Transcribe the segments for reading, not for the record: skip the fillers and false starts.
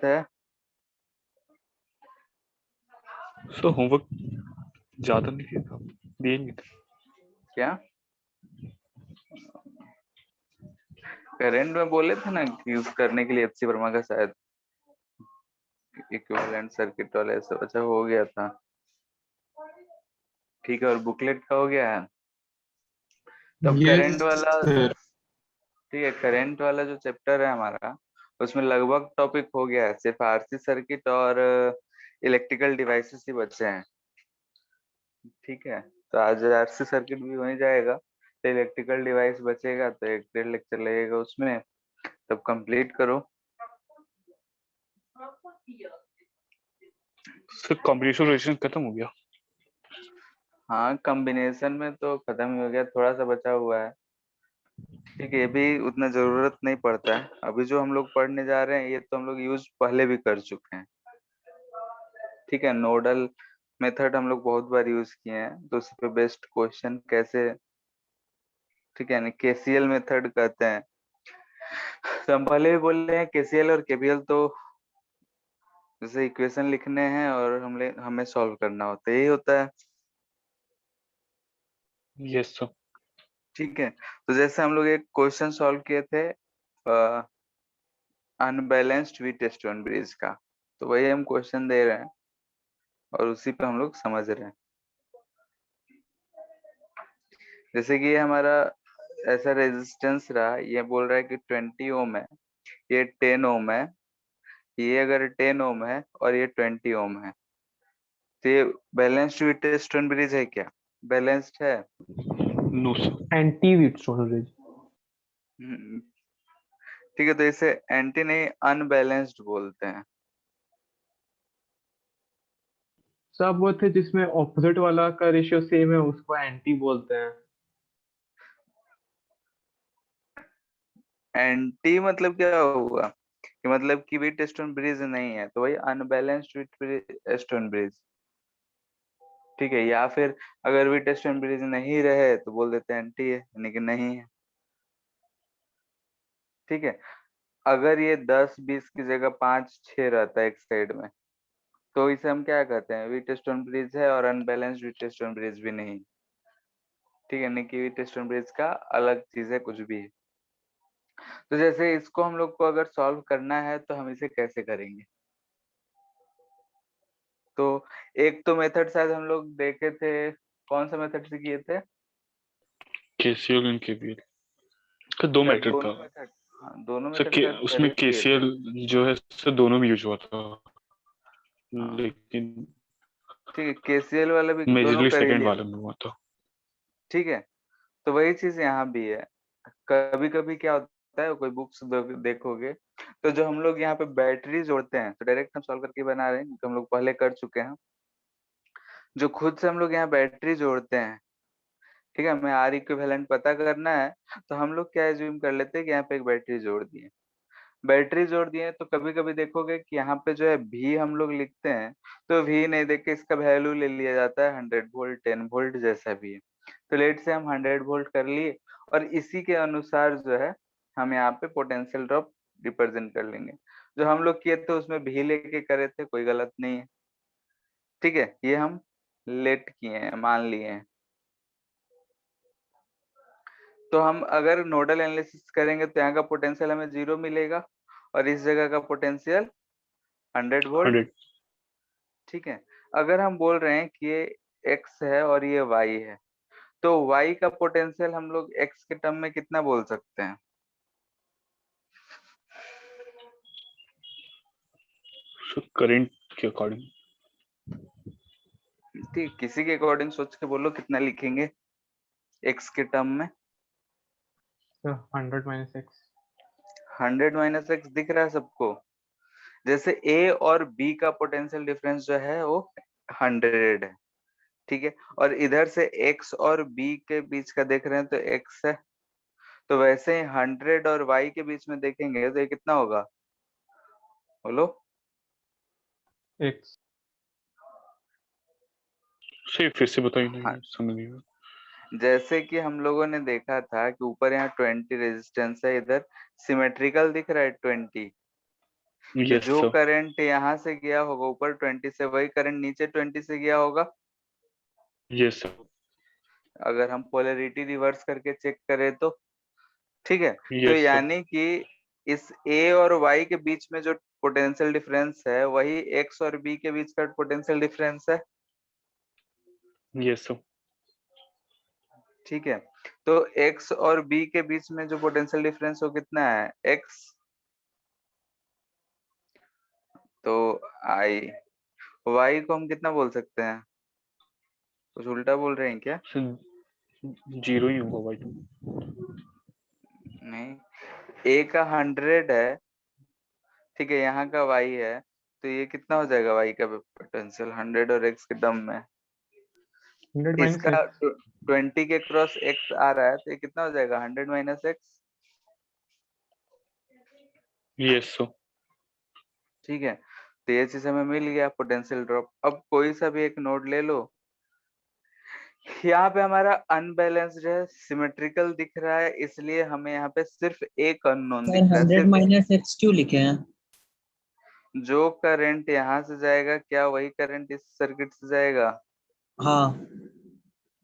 बात है। सो होमवर्क ज्यादा नहीं दिया था, दिए नहीं थे। क्या करंट में बोले थे ना कि यूज करने के लिए एचसी वर्मा का शायद इक्विवेलेंट सर्किट वाला सब अच्छा हो गया था। ठीक है, और बुकलेट का हो गया है। तब यस करंट वाला, सर। ठीक है, करंट वाला जो चैप्टर है हमारा उसमें लगभग टॉपिक हो गया है। सिर्फ आरसी सर्किट और इलेक्ट्रिकल डिवाइसेस ही बचे हैं। ठीक है, तो आज आरसी सर्किट भी हो ही जाएगा, तो इलेक्ट्रिकल डिवाइस बचेगा, तो एक डेढ़ लेक्चर लगेगा उसमें। तब कंप्लीट करो। सर कॉम्बिनेशन रिलेशन खत्म हो गया। हाँ, कॉम्बिनेशन में तो खत्म ही हो गया, थोड़ा सा बचा हुआ है। ठीक है, ये भी उतना जरूरत नहीं पड़ता है। अभी जो हम लोग पढ़ने जा रहे हैं ये तो हम लोग यूज पहले भी कर चुके हैं। ठीक है, नोडल मेथड हम लोग बहुत बार यूज किए हैं, तो उसी पे बेस्ट क्वेश्चन कैसे, ठीक है, केसीएल मेथड कहते हैं। तो हम पहले भी बोल रहे हैं केसीएल और केवीएल तो जैसे इक्वेशन लिखने हैं और हमें सॉल्व करना होता है, यही होता है। Yes sir. ठीक है, तो जैसे हम लोग एक क्वेश्चन सॉल्व किए थे अनबैलेंस्ड वीट स्टोन ब्रिज का, तो वही हम क्वेश्चन दे रहे हैं और उसी पे हम लोग समझ रहे हैं। जैसे कि ये हमारा ऐसा रेजिस्टेंस रहा, ये बोल रहा है कि 20 ओम है, ये 10 ओम है, ये अगर 10 ओम है और ये 20 ओम है, तो ये बैलेंस्ड वीट स्टोन ब्रिज है क्या? बैलेंस्ड है? No sir. Anti Wheatstone bridge. हम्म, ठीक है, तो इसे एंटी नहीं अनबैलेंस्ड बोलते हैं। सब वो थे जिसमें ऑपोजिट वाला का रेशियो सेम है उसको एंटी बोलते हैं। एंटी मतलब क्या हुआ कि मतलब कि वीट स्टोन ब्रिज नहीं है, तो वही अनबैलेंस्ड वीट स्टोन ब्रिज। ठीक है, या फिर अगर वीट स्टोन ब्रिज नहीं रहे तो बोल देते हैं एंटी है, यानी कि नहीं है। ठीक है, अगर ये 10-20 की जगह 5-6 रहता है एक साइड में, तो इसे हम क्या कहते हैं? वीट स्टोन ब्रिज है और अनबैलेंस्ड वीट स्टोन ब्रिज भी नहीं। ठीक है, यानी कि वीट स्टोन ब्रिज का अलग चीज है, कुछ भी है। तो जैसे इसको हम लोग को अगर सॉल्व करना है तो हम इसे कैसे करेंगे? तो एक तो मेथड शायद हम लोग देखे थे, कौन सा मेथड से किए थे? केसीएल एंड केवीएल का दो अच्छा, मेथड था दोनों मेथड। हाँ, दोनों सर। मेथड शायद उसमें कर किए थे। केसीएल जो है सर दोनों में यूज हुआ था, हाँ, लेकिन ठीक है, केसीएल वाला भी दोनों मेजरली कर ही सेकंड लिया। वाले में हुआ था। ठीक है, तो वही चीज यहाँ भी है। कभी कभी क्या होता है, कोई बुक्स देखोगे तो जो हम लोग यहाँ पे बैटरी जोड़ते हैं, तो डायरेक्ट हम सॉल्व करके बना रहे हैं क्योंकि हम लोग पहले कर चुके हैं। जो खुद से हम लोग यहाँ बैटरी जोड़ते हैं, ठीक है, हमें आर इक्विवेलेंट पता करना है, तो हम लोग क्या एज्यूम कर लेते हैं कि यहाँ पे एक बैटरी जोड़ दिए। बैटरी जोड़ दिए तो कभी कभी देखोगे कि यहाँ पे जो है भी हम लोग लिखते हैं, तो भी नहीं देख के इसका वैल्यू ले लिया जाता है 100 वोल्ट, 10 वोल्ट, जैसा भी है। तो लेट से हम 100 वोल्ट कर लिए और इसी के अनुसार जो है हम यहाँ पे पोटेंशियल ड्रॉप रिप्रेजेंट कर लेंगे। जो हम लोग किए थे उसमें भी लेके करे थे, कोई गलत नहीं है। ठीक है, ये हम लेट किए हैं, मान लिए हैं। तो हम अगर नोडल एनालिसिस करेंगे तो यहाँ का पोटेंशियल हमें 0 मिलेगा और इस जगह का पोटेंशियल 100 वोल्ट। 100। ठीक है, अगर हम बोल रहे हैं कि ये x है और ये y है, तो y का पोटेंशियल हम लोग x के टर्म में कितना बोल सकते हैं? सर करंट के अकॉर्डिंग ठीक, किसी के अकॉर्डिंग सोच के बोलो कितना लिखेंगे x के टर्म में? 100 माइनस एक्स। 100 - x दिख रहा है सबको? जैसे a और b का पोटेंशियल डिफरेंस जो है वो 100 है। ठीक है, और इधर से x और b के बीच का देख रहे हैं तो x है, तो वैसे ही 100 और y के बीच में देखेंगे तो ये कितना होगा? बोलो। एक्स। सही, फिर से बताइए ना, हाँ, ये समझ नहीं आया। जैसे कि हम लोगों ने देखा था कि ऊपर यहाँ 20 रेजिस्टेंस है, इधर सिमेट्रिकल दिख रहा है 20, तो यस जो सर। करंट यहाँ से गया होगा ऊपर 20 से, वही करंट नीचे 20 से गया होगा। Yes sir. अगर हम पोलैरिटी रिवर्स करके चेक करें तो, ठीक है। तो यस सर। यानी कि इस ए और वाई के बीच में जो पोटेंशियल डिफरेंस है वही एक्स और बी के बीच का पोटेंशियल डिफरेंस है, यस सर। ठीक है। तो एक्स और बी के बीच में जो पोटेंशियल डिफरेंस वो कितना है, एक्स। तो आई, वाई को हम कितना बोल सकते हैं, कुछ उल्टा बोल रहे हैं क्या? जीरो ही होगा भाई तो। नहीं, ए का 100 है, ठीक है, यहाँ का वाई है, तो ये कितना हो जाएगा वाई का पोटेंशियल 100 और एक्स के टर्म में। 100 माइनस इसका एक्स। 20 के क्रॉस एक्स आ रहा है, तो ये कितना हो जाएगा 100 माइनस एक्स, यस सर। ठीक है। तो ये चीज हमें मिल गया पोटेंशियल ड्रॉप। अब कोई सा भी एक नोड ले लो, यहाँ पे हमारा अनबैलेंस्ड है, सिमेट्रिकल दिख रहा है, इसलिए हमें यहाँ पे सिर्फ एक अननोन सर दिख रहा है, 100 सिर्फ माइनस एक्स क्यों लिखे हैं? जो करंट यहाँ से जाएगा क्या वही करंट इस सर्किट से जाएगा? हाँ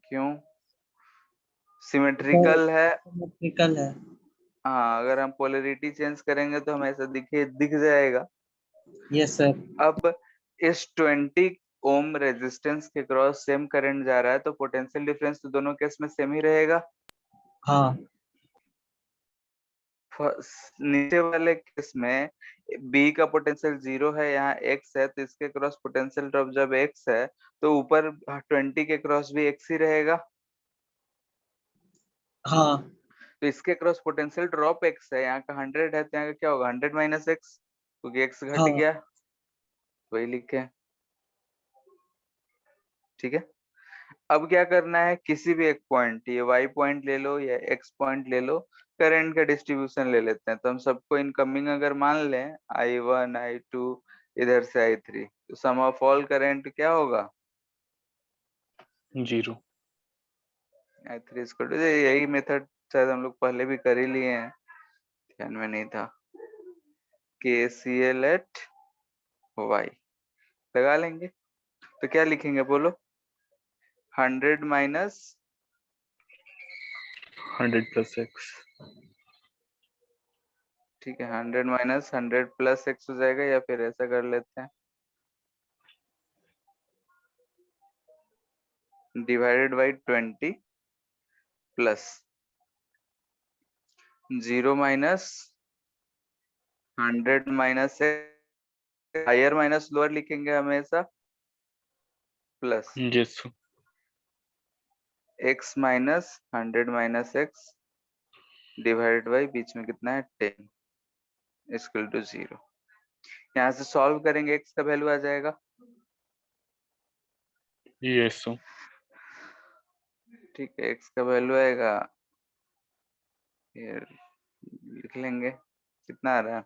क्यों? सर, सिमेट्रिकल है। सिमेट्रिकल है। हाँ, अगर हम पोलैरिटी चेंज करेंगे तो हमें ऐसा दिख जाएगा। Yes sir. अब इस 20 ओम रेजिस्टेंस के क्रॉस सेम करंट जा रहा है, तो पोटेंशियल डिफरेंस तो दोनों केस में सेम ही रहेगा। हाँ नीचे वाले केस में बी का पोटेंशियल 0 है, यहाँ एक्स है, तो इसके क्रॉस पोटेंशियल ड्रॉप जब एक्स है तो ऊपर 20 के क्रॉस भी एक्स ही रहेगा। हाँ तो इसके क्रॉस पोटेंशियल ड्रॉप एक्स है, यहाँ का 100 है, तो यहाँ का क्या होगा 100 माइनस एक्स, क्योंकि एक्स घट हाँ गया, वही लिखे, ठीक है। अब क्या करना है, किसी भी एक पॉइंट, ये वाई पॉइंट ले लो या एक्स पॉइंट ले लो, करंट का डिस्ट्रीब्यूशन ले लेते हैं। तो हम सबको इनकमिंग अगर मान लें I1 I2 इधर से I3, तो सम ऑफ ऑल करंट क्या होगा, जीरो। I3 इसको, यही मेथड शायद हम लोग पहले भी कर ही लिए हैं, ध्यान में नहीं था। KCL एट वाई लगा लेंगे, तो क्या लिखेंगे बोलो, 100 माइनस, 100 प्लस एक्स। ठीक है, 100 माइनस 100 प्लस एक्स हो जाएगा, या फिर ऐसा कर लेते हैं divided by 20 plus 0 minus 100 minus, higher minus lower लिखेंगे हमेशा, plus yes sir. X minus 100 minus X divided by बीच में कितना है 10 इक्वल टू 0। यहाँ से सॉल्व करेंगे एक्स का वैल्यू आ जाएगा, यस सर। ठीक है, एक्स का वैल्यू आएगा, ये लिख लेंगे, कितना आ रहा है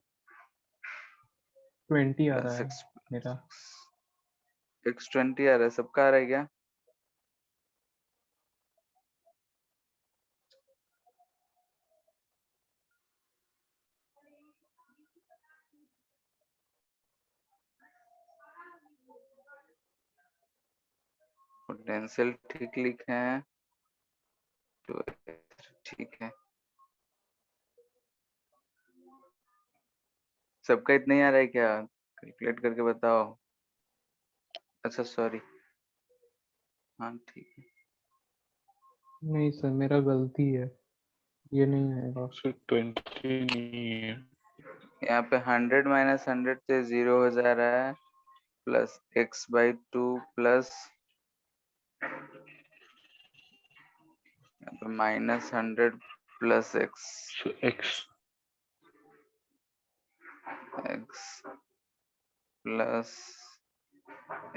20 आ रहा प्लस है एक्स, मेरा। एक्स 20 आ रहा है, सबका आ रहा है क्या? पोटेंशियल ठीक लिखे हैं, तो ठीक है, सबका इतना ही आ रहा है क्या, कैलकुलेट करके बताओ। अच्छा सॉरी, हाँ ठीक है। नहीं सर, मेरा गलती है, ये नहीं आएगा। सर 20 नहीं है। यहाँ पे 100 माइनस 100 से 0 हो जा रहा है, plus x by 2 plus minus 100 plus x, so x. X plus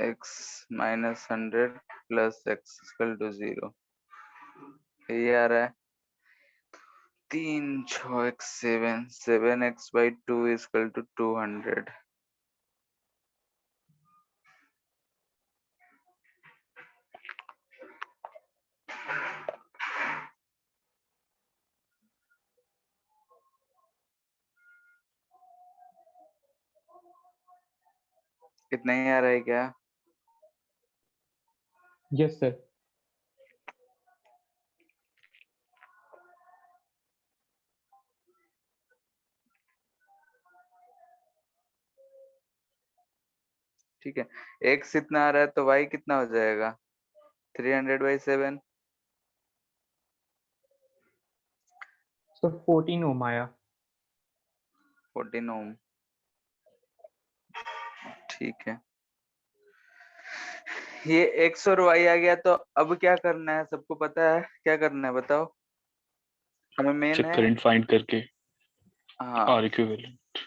x minus 100 plus x equal to 0, ये आ रहा है 3 6 x 7, 7 x by 2 equal to 200। इतना ही आ रहा है क्या? Yes sir. ठीक है, x इतना आ रहा है तो y कितना हो जाएगा? 300/7। सर 14 ओम आया। 14 ओम। ठीक है, ये x और y आ गया, तो अब क्या करना है? सबको पता है क्या करना है, बताओ। हमें मेन चेक है, करंट फाइंड करके हाँ आर इक्विवेलेंट।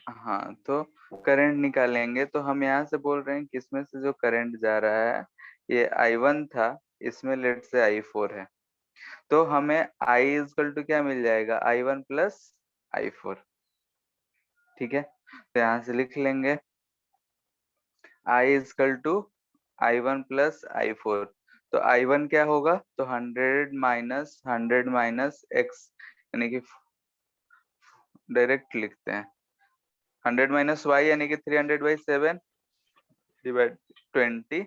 हाँ, तो करंट निकालेंगे। तो हम यहाँ से बोल रहे हैं कि इसमें से जो करंट जा रहा है ये I1 था, इसमें लेट से I4 है। तो हमें I इजकल टू क्या मिल जाएगा? I1 plus I4। ठीक है, तो यहाँ से लिख लेंगे I is equal to I1 plus I4। तो I1 क्या होगा? तो 100 माइनस x, यानी कि डायरेक्ट लिखते हैं 100 माइनस y, यानी कि 300/7 डिवाइड 20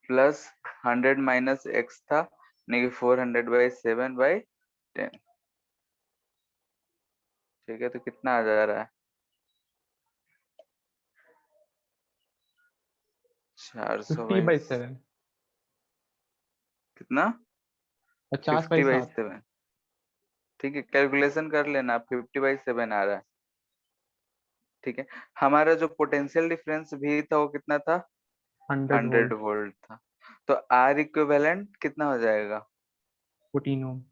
प्लस 100 माइनस x था, यानी कि 400/7/10। ठीक है, तो कितना आ जा रहा है? 400 बाई 50/7। कितना? 50/7। 50/7। ठीक है, कैलकुलेशन कर लेना, 50/7 आ रहा है। ठीक है, हमारा जो पोटेंशियल डिफरेंस भी था वो कितना था? 100 100 वोल्ट। वोल्ट था। तो आर इक्विवेलेंट कितना हो जाएगा? 14 ओम।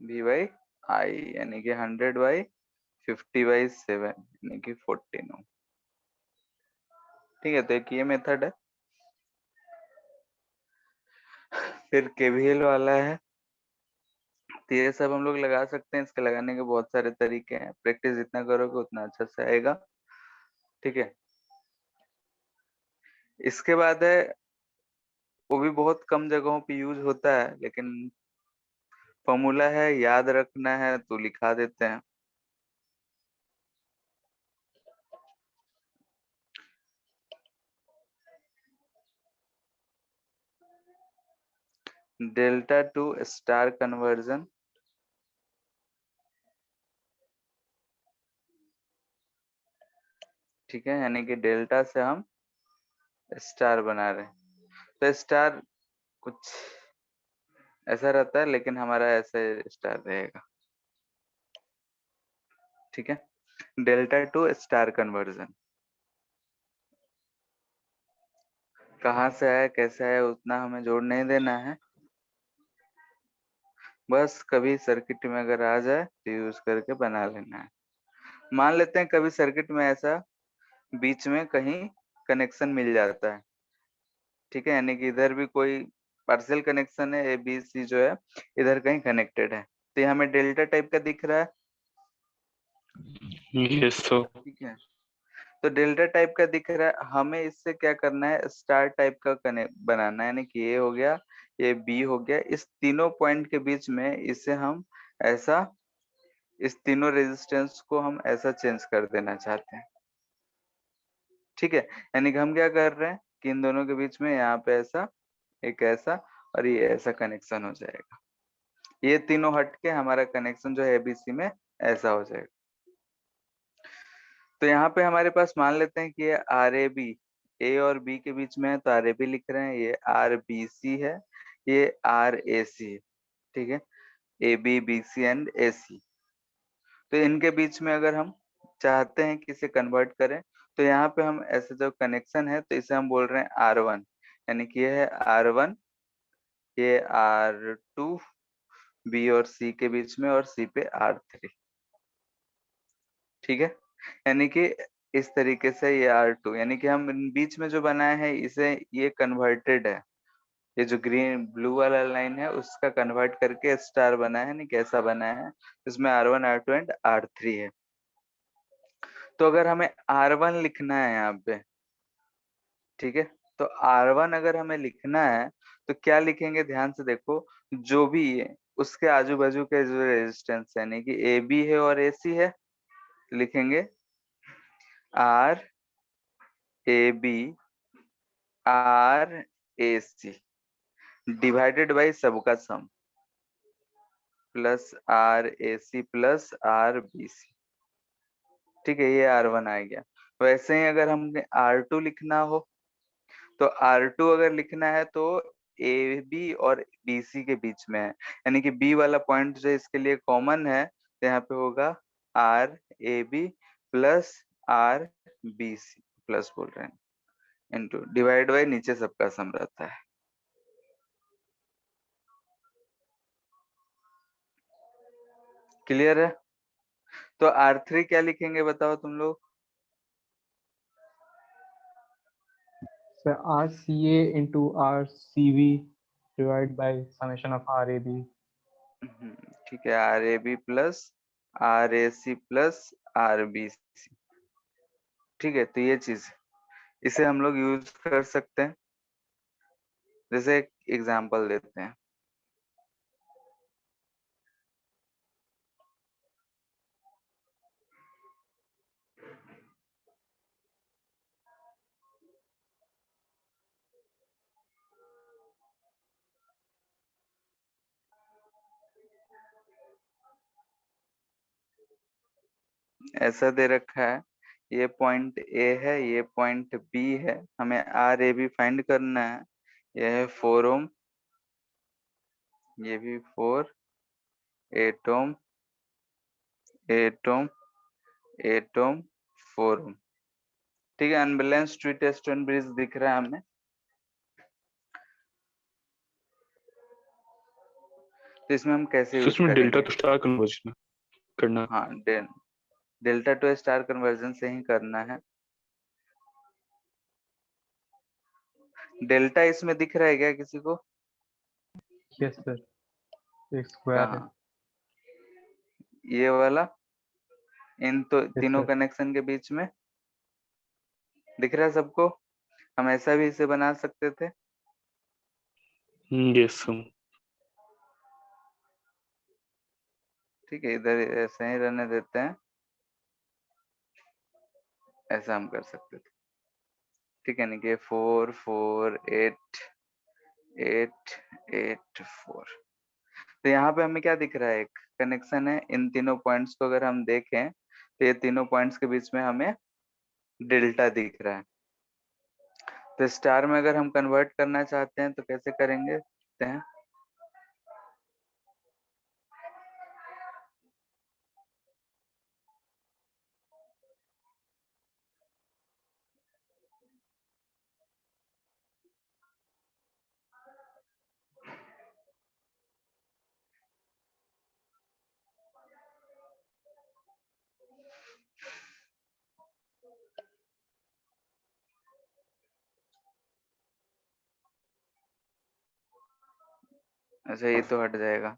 V बाई आई, यानी कि 100/50/7, यानी कि 14 ओम। ठीक है, तो एक ये मेथड है। फिर केवीएल वाला है, तो ये सब हम लोग लगा सकते हैं। इसके लगाने के बहुत सारे तरीके हैं, प्रैक्टिस जितना करोगे उतना अच्छा से आएगा। ठीक है, इसके बाद है, वो भी बहुत कम जगहों पे यूज होता है, लेकिन फॉर्मूला है, याद रखना है तो लिखा देते हैं। Delta two star conversion. ठीक है, यानी कि डेल्टा से हम स्टार बना रहे हैं। तो स्टार कुछ ऐसा रहता है, लेकिन हमारा ऐसे स्टार रहेगा। ठीक है, डेल्टा टू स्टार कन्वर्जन कहाँ से आया कैसे आया उतना हमें जोड़ नहीं देना है, बस कभी सर्किट में अगर आ जाए तो यूज करके बना लेना है। मान लेते हैं कभी सर्किट में ऐसा बीच में कहीं कनेक्शन मिल जाता है। ठीक है, यानी कि इधर भी कोई पार्शियल कनेक्शन है, ए बी सी जो है इधर कहीं कनेक्टेड है, तो ये हमें डेल्टा टाइप का दिख रहा है। Yes sir. ठीक है, तो डेल्टा टाइप का दिख रहा है, हमें इससे क्या करना है? स्टार टाइप का कनेक्ट बनाना है, यानी कि ये हो गया, ये बी हो गया, इस तीनों पॉइंट के बीच में इसे हम ऐसा, इस तीनों रेजिस्टेंस को हम ऐसा चेंज कर देना चाहते हैं। ठीक है, यानी कि हम क्या कर रहे हैं कि इन दोनों के बीच में यहाँ पे ऐसा, एक ऐसा और ये ऐसा कनेक्शन हो जाएगा। ये तीनों हटके हमारा कनेक्शन जो है एबीसी में ऐसा हो जाएगा। तो यहाँ पे हमारे पास मान लेते हैं कि ये आर ए बी, ए और बी के बीच में है तो आर ए बी लिख रहे हैं, ये आर बी सी है, ये आर ए सी है। ठीक है, A B B C and A C. तो इनके बीच में अगर हम चाहते हैं कि इसे कन्वर्ट करें, तो यहाँ पे हम ऐसे जो कनेक्शन है तो इसे हम बोल रहे हैं आर वन, यानी कि ये है आर वन, ये आर टू, बी और सी के बीच में, और सी पे आर थ्री। ठीक है, यानी कि इस तरीके से ये आर टू, यानी कि हम बीच में जो बनाए हैं इसे, ये कन्वर्टेड है, ये जो ग्रीन ब्लू वाला लाइन है उसका कन्वर्ट करके स्टार बना है, नहीं कैसा बना है, इसमें R one R two and R three है। तो अगर हमें आर वन लिखना है यहाँ पे, ठीक है, तो आर वन अगर हमें लिखना है तो क्या लिखेंगे? ध्यान से देखो, जो भी है उसके आजू बाजू के जो रेजिस्टेंस है, यानी कि ए बी है और ए सी है, लिखेंगे R A B R A C divided by सबका sum plus R A C plus R B C. ठीक है, ये R1 आ गया। वैसे ही अगर हमने R2 लिखना हो तो R2 अगर लिखना है तो ए बी और बी सी के बीच में है, यानी कि बी वाला पॉइंट जो इसके लिए कॉमन है, तो यहाँ पे होगा R A B plus R B C plus बोल रहे हैं इंटू डिवाइड बाई नीचे सबका सम रहता है। क्लियर है? तो R3 क्या लिखेंगे बताओ तुम लोग? Sir RCA into RCB divided by summation of RAB। ठीक है, R A B plus R A C plus R B C. ठीक है, तो ये चीज इसे हम लोग यूज कर सकते हैं। जैसे एक एग्जांपल देते हैं। ऐसा दे रखा है, ये पॉइंट ए है, ये पॉइंट बी है, हमें आर ए बी फाइंड करना है। ये है 4 ओम, ये भी 4, 8 ओम, 8 ओम, 8 ओम, 4 ओम। ठीक है, अनबैलेंस्ड ट्री टेस्ट ब्रिज दिख रहा है हमें। तो इसमें हम कैसे तो यूज इसमें डेल्टा करेंगे? टू स्टार कन्वर्जन करना है। हाँ, डेल्टा टू स्टार कन्वर्जन से ही करना है। डेल्टा इसमें दिख रहा है क्या किसी को? यस सर, एक स्क्वायर है। कहाँ? ये वाला, इन तो यस तीनों सर। कनेक्शन के बीच में दिख रहा है सबको? हम ऐसा भी इसे बना सकते थे। यस हम। ठीक है, इधर ऐसे ही रहने देते हैं, ऐसा हम कर सकते थे। ठीक है, यानी कि 4 4 8 8 8 4। तो यहाँ पे हमें क्या दिख रहा है? एक कनेक्शन है। इन तीनों पॉइंट्स को अगर हम देखें तो ये तीनों पॉइंट्स के बीच में हमें डेल्टा दिख रहा है। तो स्टार में अगर हम कन्वर्ट करना चाहते हैं तो कैसे करेंगे देखते हैं। अच्छा, ये तो हट जाएगा,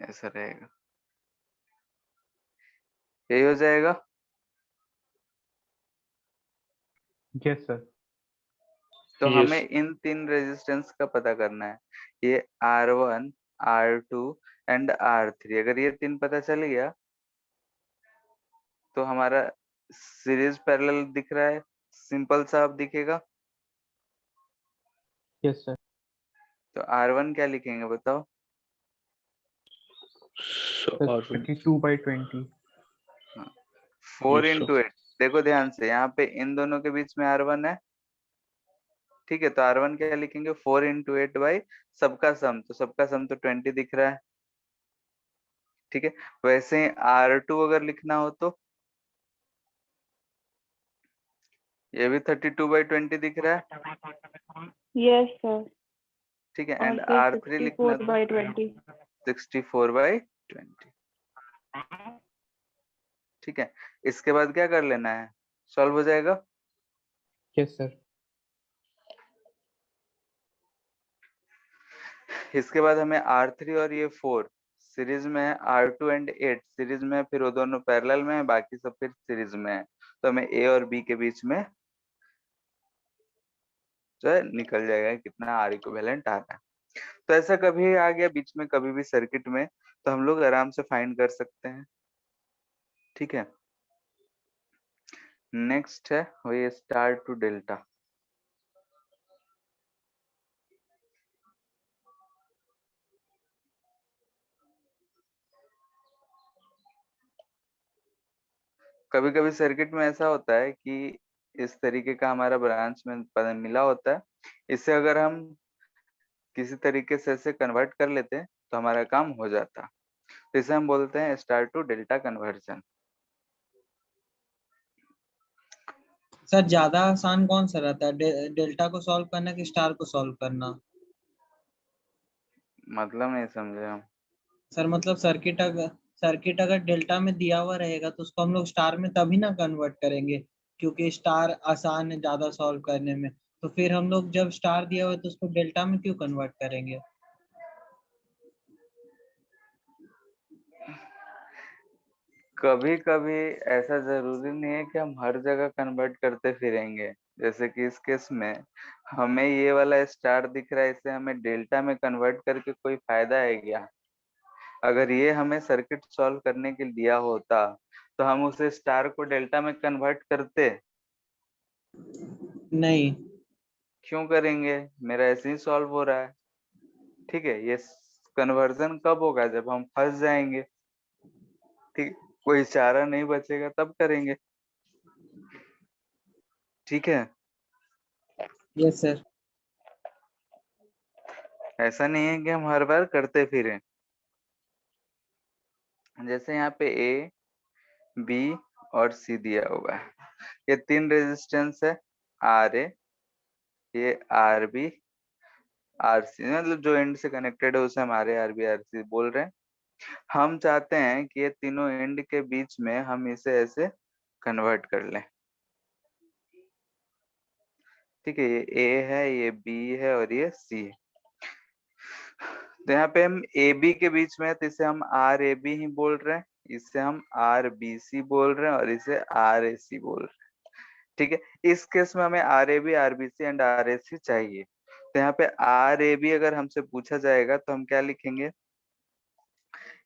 ऐसा रहेगा, यही हो जाएगा। Yes sir. तो यस। हमें इन तीन रेजिस्टेंस का पता करना है, ये R1 R2 एंड R3। अगर ये तीन पता चल गया तो हमारा सीरीज पैरेलल दिख रहा है, सिंपल सा अब दिखेगा। Yes sir. तो R1 क्या लिखेंगे बताओ? Sir R1 32/20। 4 yes into 8। देखो ध्यान से, यहाँ पे इन दोनों के बीच में R1 है। ठीक है, तो R1 क्या लिखेंगे? 4 इंटू 8 बाई सबका सम, तो सबका सम तो 20 दिख रहा है। ठीक है, वैसे ही R2 अगर लिखना हो तो ये भी 32/20 दिख रहा है। Yes sir. ठीक है, और एंड फिर R3 लिखना तो 64/20। 64/20। ठीक है, इसके बाद क्या कर लेना है? सॉल्व हो जाएगा। Yes sir. इसके बाद हमें R3 और ये 4 सीरीज में है, R2 एंड 8 सीरीज में है, फिर वो दोनों पैरेलल में है, बाकी सब फिर सीरीज में है। तो हमें A और B के बीच में जो है निकल जाएगा कितना R इक्विवेलेंट आ रहा है। तो ऐसा कभी आ गया बीच में कभी भी सर्किट में, तो हम लोग आराम से फाइंड कर सकते हैं। ठीक है, नेक्स्ट है वही स्टार टू डेल्टा। कभी कभी सर्किट में ऐसा होता है कि इस तरीके का हमारा ब्रांच में मिला होता है, इससे अगर हम किसी तरीके से इसे कन्वर्ट कर लेते हैं तो हमारा काम हो जाता। तो इसे हम बोलते हैं star to delta conversion. Sir ज्यादा आसान कौन सा रहता है, डेल्टा को सॉल्व करना कि स्टार को सॉल्व करना? मतलब नहीं समझे हम। सर मतलब सर्किट अगर डेल्टा में दिया हुआ रहेगा तो उसको हम लोग स्टार में तभी ना कन्वर्ट करेंगे, क्योंकि स्टार आसान है ज्यादा सॉल्व करने में। तो फिर हम लोग जब स्टार दिया हुआ है तो उसको डेल्टा में क्यों कन्वर्ट करेंगे? कभी कभी ऐसा जरूरी नहीं है कि हम हर जगह कन्वर्ट करते फिरेंगे। जैसे कि इस केस में हमें ये वाला स्टार दिख रहा है, इसे हमें डेल्टा में कन्वर्ट करके कोई फायदा है क्या? अगर ये हमें सर्किट सॉल्व करने के लिए दिया होता तो हम उसे स्टार को डेल्टा में कन्वर्ट करते? नहीं। क्यों करेंगे? मेरा ऐसे ही सॉल्व हो रहा है। ठीक है, ये कन्वर्जन कब होगा? जब हम फंस जाएंगे। ठीक, कोई चारा नहीं बचेगा तब करेंगे। ठीक है, यस सर। ऐसा नहीं है कि हम हर बार करते फिरें। जैसे यहाँ पे ए, बी और सी दिया हुआ है। ये तीन रेजिस्टेंस है, आर ए, ये आर बी, आर सी, मतलब जो एंड से कनेक्टेड है उसे हम R A R B R C बोल रहे हैं। हम चाहते हैं कि ये तीनों एंड के बीच में हम इसे ऐसे कन्वर्ट कर लें। ठीक है, ये ए है, ये बी है और ये सी है। तो यहाँ पे हम ए बी के बीच में है तो इसे हम आर ए बी ही बोल रहे हैं, इसे हम आर बी सी बोल रहे हैं और इसे आर ए सी बोल रहे हैं। ठीक है, इस केस में हमें R A B, R B C and R A C चाहिए। तो यहाँ पे आर ए बी अगर हमसे पूछा जाएगा तो हम क्या लिखेंगे?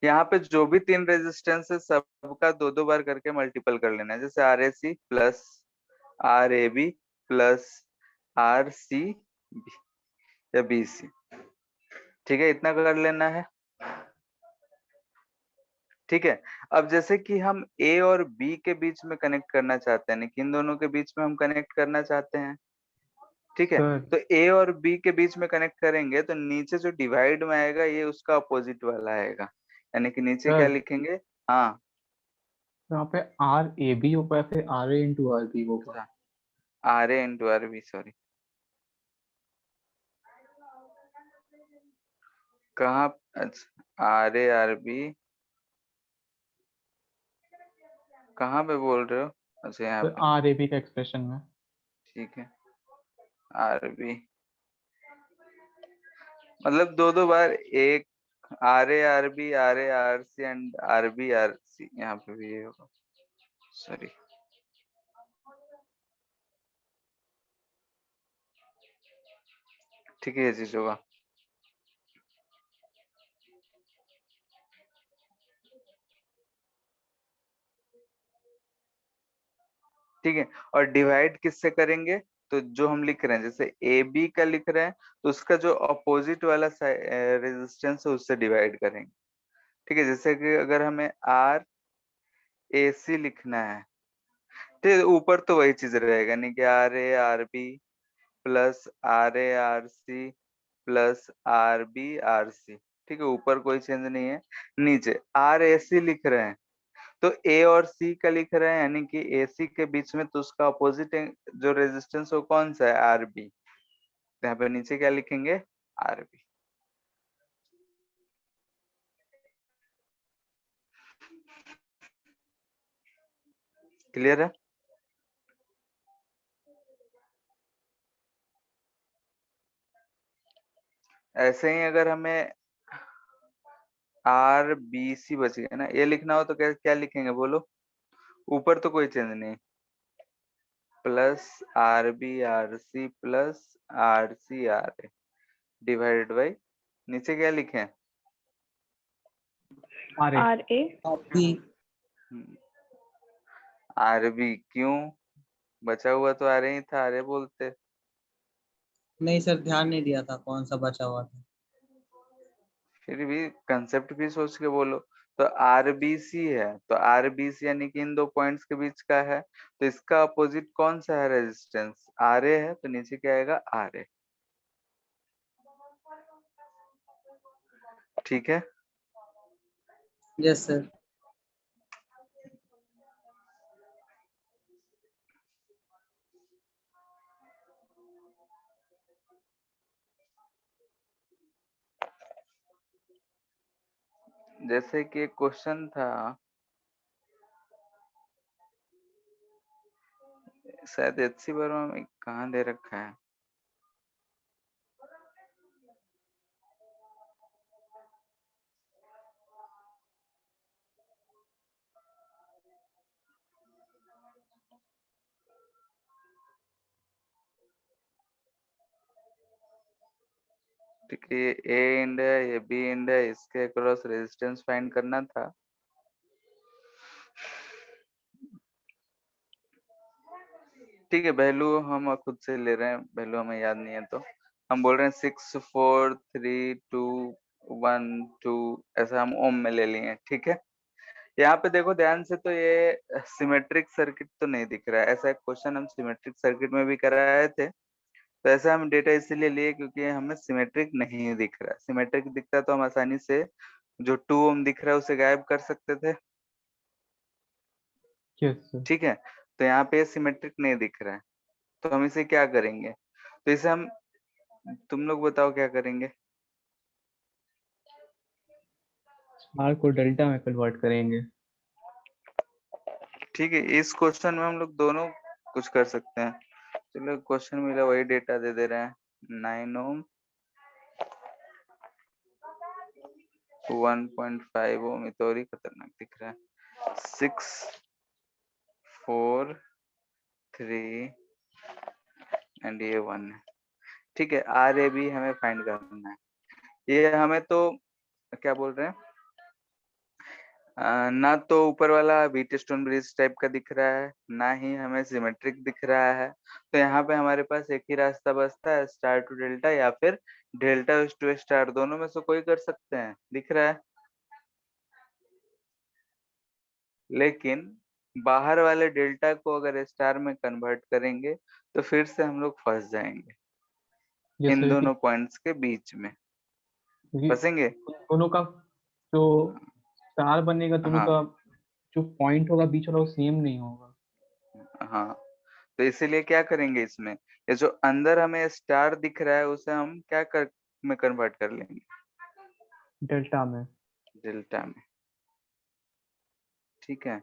यहाँ पे जो भी तीन रेजिस्टेंस है सबका दो दो बार करके मल्टीपल कर लेना है। जैसे R A C plus R A B plus R C या बी सी। ठीक है, इतना कर लेना है। ठीक है, अब जैसे कि हम ए और बी के बीच में कनेक्ट करना चाहते हैं, कि इन दोनों के बीच में हम कनेक्ट करना चाहते हैं। ठीक है, सर तो ए और बी के बीच में कनेक्ट करेंगे तो नीचे जो डिवाइड में आएगा ये उसका अपोजिट वाला आएगा, यानी कि नीचे क्या सर लिखेंगे? हाँ, यहाँ पे आर ए बी होगा फिर R A into R B होगा। R A into R B, sorry. कहाँ? अच्छा, आर ए आर बी कहाँ पे बोल रहे हो? अच्छा, यहाँ सर पे। आर ए बी का एक्सप्रेशन में। ठीक है, आर बी मतलब दो दो बार, एक R A R B, R A R C and R B R C, यहाँ पे भी ये होगा, सॉरी। ठीक है, ये चीज होगा। ठीक है, और डिवाइड किससे करेंगे? तो जो हम लिख रहे हैं जैसे ए बी का लिख रहे हैं तो उसका जो अपोजिट वाला रेजिस्टेंस है उससे डिवाइड करेंगे। ठीक है, जैसे कि अगर हमें आर ए सी लिखना है, ठीक है, ऊपर तो वही चीज रहेगा, नहीं कि R A R B plus R A R C plus R B R C. ठीक है, ऊपर कोई चेंज नहीं है। नीचे आर ए सी लिख रहे हैं तो ए और सी का लिख रहे हैं, यानी कि ए सी के बीच में तो उसका अपोजिट जो रेजिस्टेंस वो कौन सा है? R B. यहाँ पे नीचे क्या लिखेंगे? R B. क्लियर है? ऐसे ही अगर हमें आर बी सी बच गया ना, ये लिखना हो तो क्या क्या लिखेंगे बोलो? ऊपर तो कोई चेंज नहीं, plus R B R C plus R C R A divided by, नीचे क्या लिखें? R A. R A. Copy. R B. क्यों? बचा हुआ तो आर ही था, आर बोलते। नहीं सर, ध्यान नहीं दिया था कौन सा बचा हुआ था। फिर भी कंसेप्ट भी सोच के बोलो। तो आरबीसी है, तो आरबीसी यानी कि इन दो पॉइंट्स के बीच का है, तो इसका अपोजिट कौन सा है रेजिस्टेंस, आर ए है, तो नीचे क्या आएगा आर ए। ठीक है। Yes sir. जैसे कि एक क्वेश्चन था, शायद एचसी वर्मा में कहाँ दे रखा है, ठीक है, ये ए एंड है, ये बी एंड है, इसके अक्रॉस रेजिस्टेंस फाइंड करना था। ठीक है, वैल्यू हम खुद से ले रहे हैं, वैल्यू हमें याद नहीं है, तो हम बोल रहे हैं 64321 2, ऐसा हम ओम में ले लिए। ठीक है, यहाँ पे देखो ध्यान से, तो ये सिमेट्रिक सर्किट तो नहीं दिख रहा है। ऐसा एक क्वेश्चन हम सिमेट्रिक सर्किट में भी कराए थे, तो ऐसा हम डेटा इसीलिए लिए क्योंकि हमें सिमेट्रिक नहीं दिख रहा है। सिमेट्रिक दिखता तो हम आसानी से जो 2 ओम दिख रहा है उसे गायब कर सकते थे। Yes sir. ठीक है, तो यहाँ पे सिमेट्रिक नहीं दिख रहा है, तो हम इसे क्या करेंगे, तो इसे हम, तुम लोग बताओ क्या करेंगे। स्टार को डेल्टा में कन्वर्ट करेंगे। ठीक है, इस क्वेश्चन में हम लोग दोनों कुछ कर सकते हैं। चलो, क्वेश्चन मिला वही डेटा दे दे रहे हैं। 9 ओम, 1.5 ओम, ये तो और ही खतरनाक दिख रहा है। 6 4 3 एंड ये 1 है। ठीक है, आर ए बी हमें फाइंड करना है। ये हमें तो क्या बोल रहे हैं, ना तो ऊपर वाला व्हीटस्टोन ब्रिज टाइप का दिख रहा है, ना ही हमें सिमेट्रिक दिख रहा है। तो यहाँ पे हमारे पास एक ही रास्ता बचता है, स्टार टू डेल्टा या फिर डेल्टा टू स्टार, दोनों में से कोई कर सकते हैं, दिख रहा है। लेकिन बाहर वाले डेल्टा को अगर स्टार में कन्वर्ट करेंगे तो फिर से हम लोग फंस जाएंगे यस इन सर, दोनों पॉइंट्स के बीच में, क्योंकि फंसेंगे। दोनों का जो स्टार बनेगा दोनों हाँ का जो पॉइंट होगा बीच वाला वो सेम नहीं होगा। हाँ, तो इसीलिए क्या करेंगे इसमें, ये जो अंदर हमें स्टार दिख रहा है उसे हम क्या कर में कन्वर्ट कर लेंगे, डेल्टा में। डेल्टा में। ठीक है,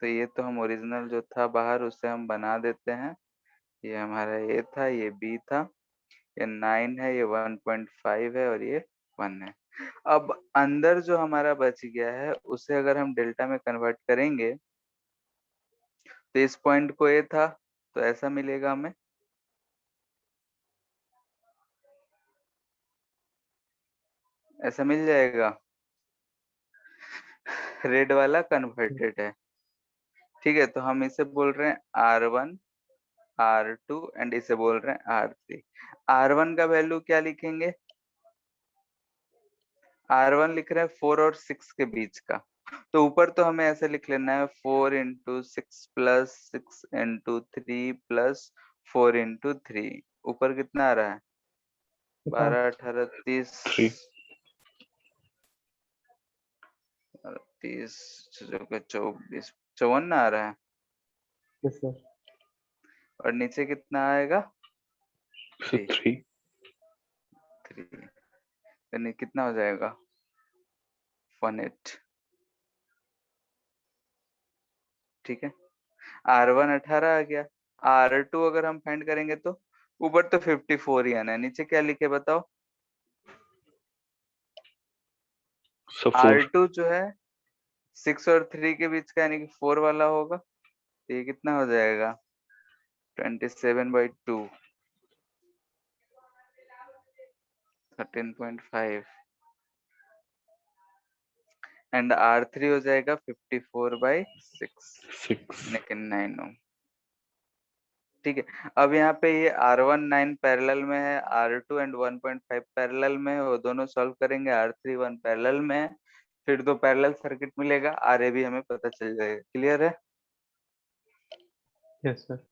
तो ये तो हम ओरिजिनल जो था बाहर उसे हम बना देते हैं। ये हमारा ए था, ये बी था, ये 9 है, ये 1.5 है और ये 1 है। अब अंदर जो हमारा बच गया है उसे अगर हम डेल्टा में कन्वर्ट करेंगे तो इस पॉइंट को ए था, तो ऐसा मिलेगा हमें, ऐसा मिल जाएगा। रेड वाला कन्वर्टेड है। ठीक है, तो हम इसे बोल रहे हैं R1 R2 एंड इसे बोल रहे हैं R3। R1 का वैल्यू क्या लिखेंगे, R1 लिख रहे हैं 4 और 6 के बीच का, तो ऊपर तो हमें ऐसे लिख लेना है 4 into 6 plus 6 into 3 plus 4 into 3। ऊपर कितना आ रहा है, 50। 12 18 30, 3। 30 24 54 आ रहा है, यस सर। और नीचे कितना आएगा, So 3 3। 3, यानी कितना हो जाएगा 18। ठीक है, R1 18 आ गया। R2 अगर हम फाइंड करेंगे तो ऊपर तो 54 ही आना है, नीचे क्या लिखे बताओ। So 4। R2 जो है 6 और 3 के बीच का यानी कि 4 वाला होगा, तो ये कितना हो जाएगा 27/2, 13.5, एंड R3 हो जाएगा 54/6 6। यानी कि 9 ओम। ठीक है। अब यहाँ पे ये R1 9 पैरेलल में है, R2 एंड 1.5 पैरेलल में है, वो दोनों सॉल्व करेंगे, R3 1 पैरेलल में है, फिर 2 पैरेलल सर्किट मिलेगा, RA भी हमें पता चल जाएगा। क्लियर है? Yes sir.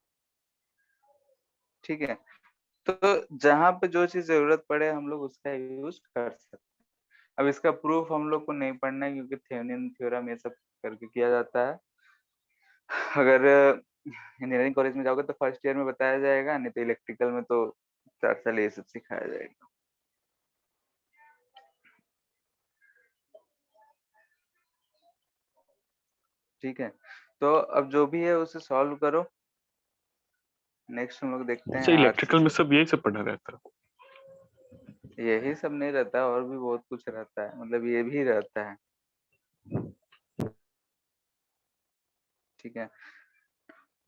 ठीक है। तो जहां पे जो चीज जरूरत पड़े हम लोग उसका यूज कर सकते हैं। अब इसका प्रूफ हम लोग को नहीं पढ़ना है क्योंकि थेवेनिन थ्योरम ये सब करके किया जाता है। अगर इंजीनियरिंग कॉलेज में जाओगे तो फर्स्ट ईयर में बताया जाएगा, नहीं तो इलेक्ट्रिकल में तो 4 साल ये सब सिखाया जाएगा। ठीक है। तो अब जो भी है उसे सॉल्व करो। नेक्स्ट हम लोग देखते हैं सर आरसी इलेक्ट्रिकल में सर्किट। सब यही सब पढ़ना रहता है? यही सब नहीं रहता है, और भी बहुत कुछ रहता है, मतलब ये भी रहता है। ठीक है।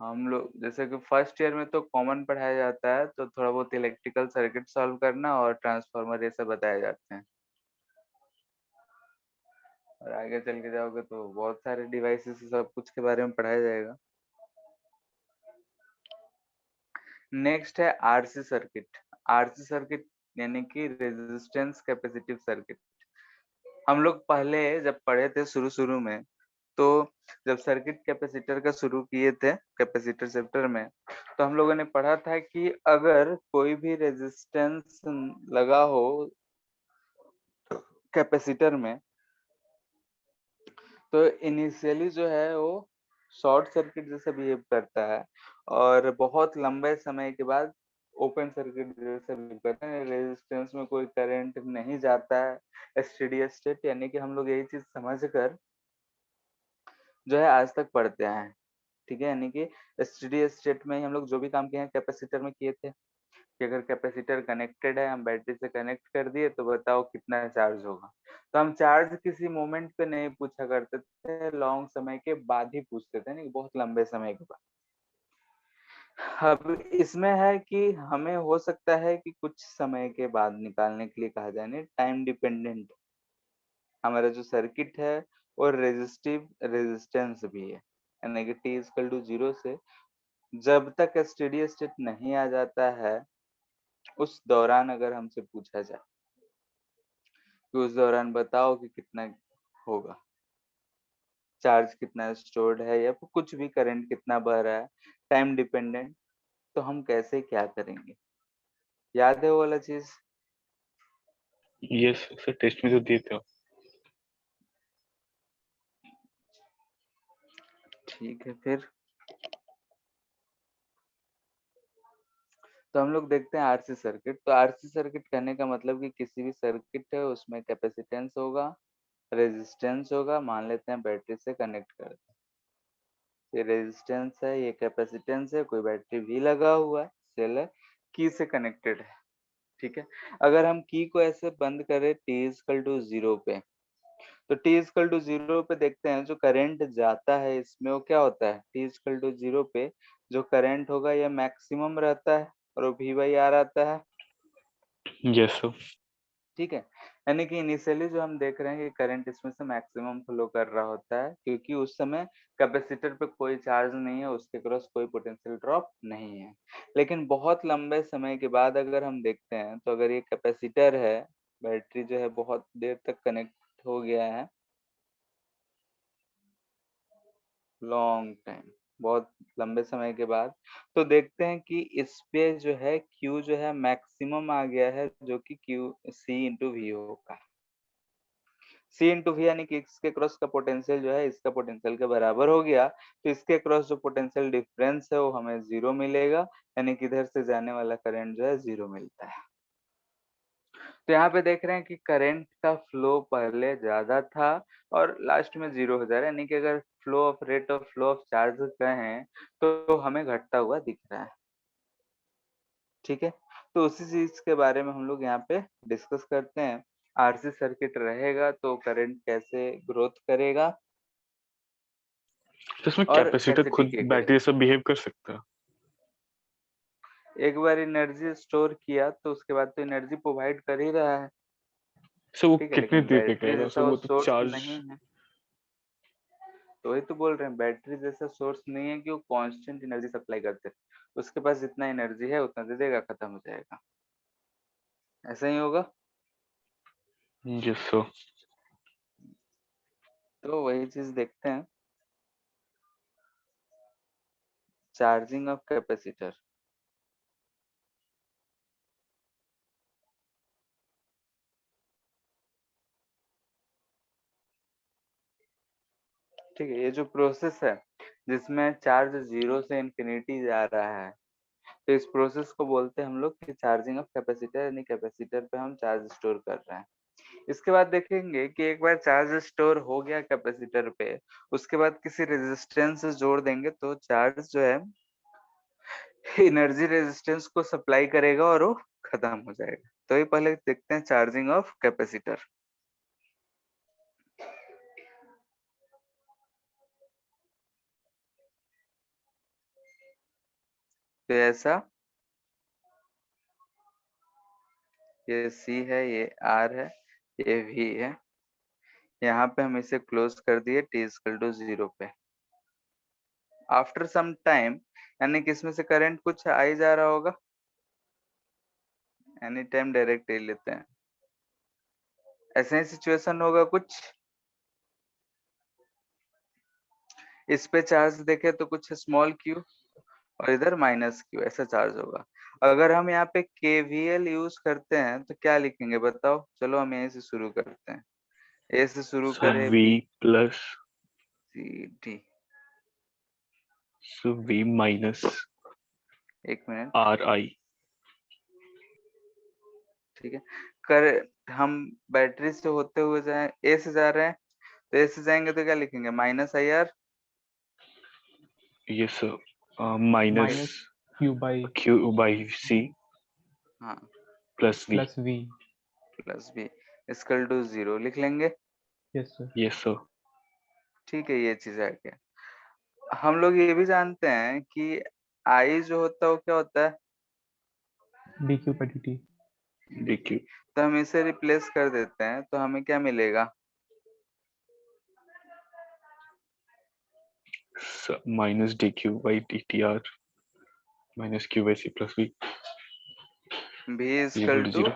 हम लोग जैसे कि फर्स्ट ईयर में तो कॉमन पढ़ाया जाता है, तो थोड़ा बहुत इलेक्ट्रिकल सर्किट सॉल्व करना और ट्रांसफार्मर ये सब बताए जाते हैं। और आगे चल के जाओगे तो बहुत सारे डिवाइसेस सब कुछ के बारे में पढ़ाया जाएगा। नेक्स्ट है आरसी सर्किट। आरसी सर्किट यानी कि रेजिस्टेंस कैपेसिटिव सर्किट। हम लोग पहले जब पढ़े थे शुरू शुरू में, तो जब सर्किट कैपेसिटर का शुरू किए थे कैपेसिटर चैप्टर में, तो हम लोगों ने पढ़ा था कि अगर कोई भी रेजिस्टेंस लगा हो कैपेसिटर में, तो इनिशियली जो है वो शॉर्ट सर्किट जैसा बिहेव करता है, और बहुत लंबे समय के बाद ओपन सर्किट जैसा बिहेव करता है। रेजिस्टेंस में कोई करंट नहीं जाता है, स्टेडी स्टेट, यानी कि हम लोग यही चीज समझ कर जो है आज तक पढ़ते आए हैं। ठीक है। यानी कि स्टेडी स्टेट में ही हम लोग जो भी काम किए हैं कैपेसिटर में किए थे, कि अगर कैपेसिटर कनेक्टेड है, हम बैटरी से कनेक्ट कर दिए, तो बताओ कितना चार्ज होगा। तो हम चार्ज किसी मोमेंट पे नहीं पूछा करते थे, लॉन्ग समय के बाद ही पूछते थे, नहीं बहुत लंबे समय के बाद। अब इसमें है कि हमें हो सकता है कि कुछ समय के बाद निकालने के लिए कहा जाए, नहीं टाइम डिपेंडेंट। हमारा जो सर्किट है और रेजिस्टिव रेजिस्टेंस भी है, यानी कि टी इक्वल टू 0 से जब तक स्टेडी स्टेट नहीं आ जाता है, उस दौरान अगर हमसे पूछा जाए कि उस दौरान बताओ कि कितना होगा, चार्ज कितना स्टोर्ड है, या फिर कुछ भी करंट कितना बह रहा है, टाइम डिपेंडेंट, तो हम कैसे क्या करेंगे? याद है वो वाला चीज? ये सर टेस्ट में जो दिए थे। ठीक है। फिर तो हम लोग देखते हैं आरसी सर्किट। तो आरसी सर्किट कहने का मतलब कि किसी भी सर्किट है उसमें कैपेसिटेंस होगा, रेजिस्टेंस होगा, मान लेते हैं बैटरी से कनेक्ट करते हैं, ये रेजिस्टेंस है, ये कैपेसिटेंस है, कोई बैटरी भी लगा हुआ है, सेल है, की से कनेक्टेड है। ठीक है। अगर हम की को ऐसे बंद करें टी इक्वल टू 0 पे, तो टी इक्वल टू 0 पे देखते हैं जो करंट जाता है इसमें वो क्या होता है, टी इक्वल टू 0 पे जो करंट होगा ये मैक्सिमम रहता है, और वो वी बाई आर आता है। Yes sir. ठीक है। यानी कि इनिशियली जो हम देख रहे हैं कि करंट इसमें से मैक्सिमम फ्लो कर रहा होता है, क्योंकि उस समय कैपेसिटर पे कोई चार्ज नहीं है, उसके क्रॉस कोई पोटेंशियल ड्रॉप नहीं है। लेकिन बहुत लंबे समय के बाद अगर हम देखते हैं, तो अगर ये कैपेसिटर है, बैटरी जो है बहुत देर तक कनेक्ट हो गया है, लॉन्ग टाइम, बहुत लंबे समय के बाद, तो देखते हैं कि इस पे जो है Q जो है मैक्सिमम आ गया है, जो कि Q C इंटू वी होगा। सी इंटू वी यानी कि इसके क्रॉस का पोटेंशियल जो है इसका पोटेंशियल के बराबर हो गया, तो इसके क्रॉस जो पोटेंशियल डिफरेंस है वो हमें 0 मिलेगा, यानी कि इधर से जाने वाला करंट जो है 0 मिलता है। तो यहाँ पे देख रहे हैं कि करंट का फ्लो पहले ज्यादा था और लास्ट में 0 हो जा रहा है, यानी कि अगर flow of rate of flow of charge कहें तो हमें घटता हुआ दिख रहा है। ठीक है। तो उसी चीज के बारे में हम लोग यहाँ पे डिस्कस करते हैं। आरसी सर्किट रहेगा तो करंट कैसे ग्रोथ करेगा तो इसमें और कैपेसिटर कैसे खुद डिके बैटरी करेगा। से बिहेव कर सकता है? एक बार एनर्जी स्टोर किया तो उसके बाद तो एनर्जी प्रोवाइड कर ही रहा है। सर वो ठीक है। कितने लेकिन देर पे बैटरी करेगा सर? जैसा वो वो तो सोर्स चार्ज। नहीं है, तो वही तो बोल रहे हैं, बैटरी जैसा सोर्स नहीं है कि वो कांस्टेंट एनर्जी सप्लाई करते, उसके पास जितना एनर्जी है उतना दे देगा, खत्म हो जाएगा। ऐसा ही होगा। Yes sir. तो वही चीज देखते हैं, चार्जिंग ऑफ कैपेसिटर। ठीक है, ये जो प्रोसेस है जिसमें चार्ज 0 से इंफिनिटी जा रहा है, तो इस प्रोसेस को बोलते हैं हम लोग कि चार्जिंग ऑफ कैपेसिटर, यानी कैपेसिटर पे हम चार्ज स्टोर कर रहे हैं। इसके बाद देखेंगे कि एक बार चार्ज स्टोर हो गया कैपेसिटर पे, उसके बाद किसी रेजिस्टेंस से जोड़ देंगे तो चार्ज जो है एनर्जी रेजिस्टेंस को सप्लाई करेगा और वो खत्म हो जाएगा। तो ये पहले देखते हैं चार्जिंग ऑफ कैपेसिटर। तो ऐसा, ये C है, ये R है, ये V है। यहाँ पे हम इसे क्लोज कर दिए t=0 पे। आफ्टर सम टाइम, यानी कि इसमें से करंट कुछ आ ही जा रहा होगा, एनी टाइम डायरेक्ट ले लेते हैं। ऐसे ही सिचुएशन होगा कुछ, इस पे चार्ज देखे तो कुछ स्मॉल q और इधर माइनस q, ऐसा चार्ज होगा। अगर हम यहाँ पे KVL यूज करते हैं तो क्या लिखेंगे बताओ? चलो हम यहीं से शुरू करते हैं, A से शुरू सो करें, V B plus C D। सो V माइनस एक मिनट, RI। ठीक है। कर हम बैटरी से होते हुए जाए, A से जा रहे हैं, तो A से जाएंगे तो क्या लिखेंगे? -IR। Yes sir. Minus minus Q by Q by C हाँ, plus V। Plus V। Plus B = 0 लिख लेंगे। Yes sir. Yes sir. ठीक है, ये चीज है क्या। हम लोग ये भी जानते हैं कि I जो होता है वो क्या होता है? dQ/dt। DQ तो हम इसे रिप्लेस कर देते हैं तो हमें क्या मिलेगा? Minus DQ by DTR minus Q by C plus V V equal to = 0।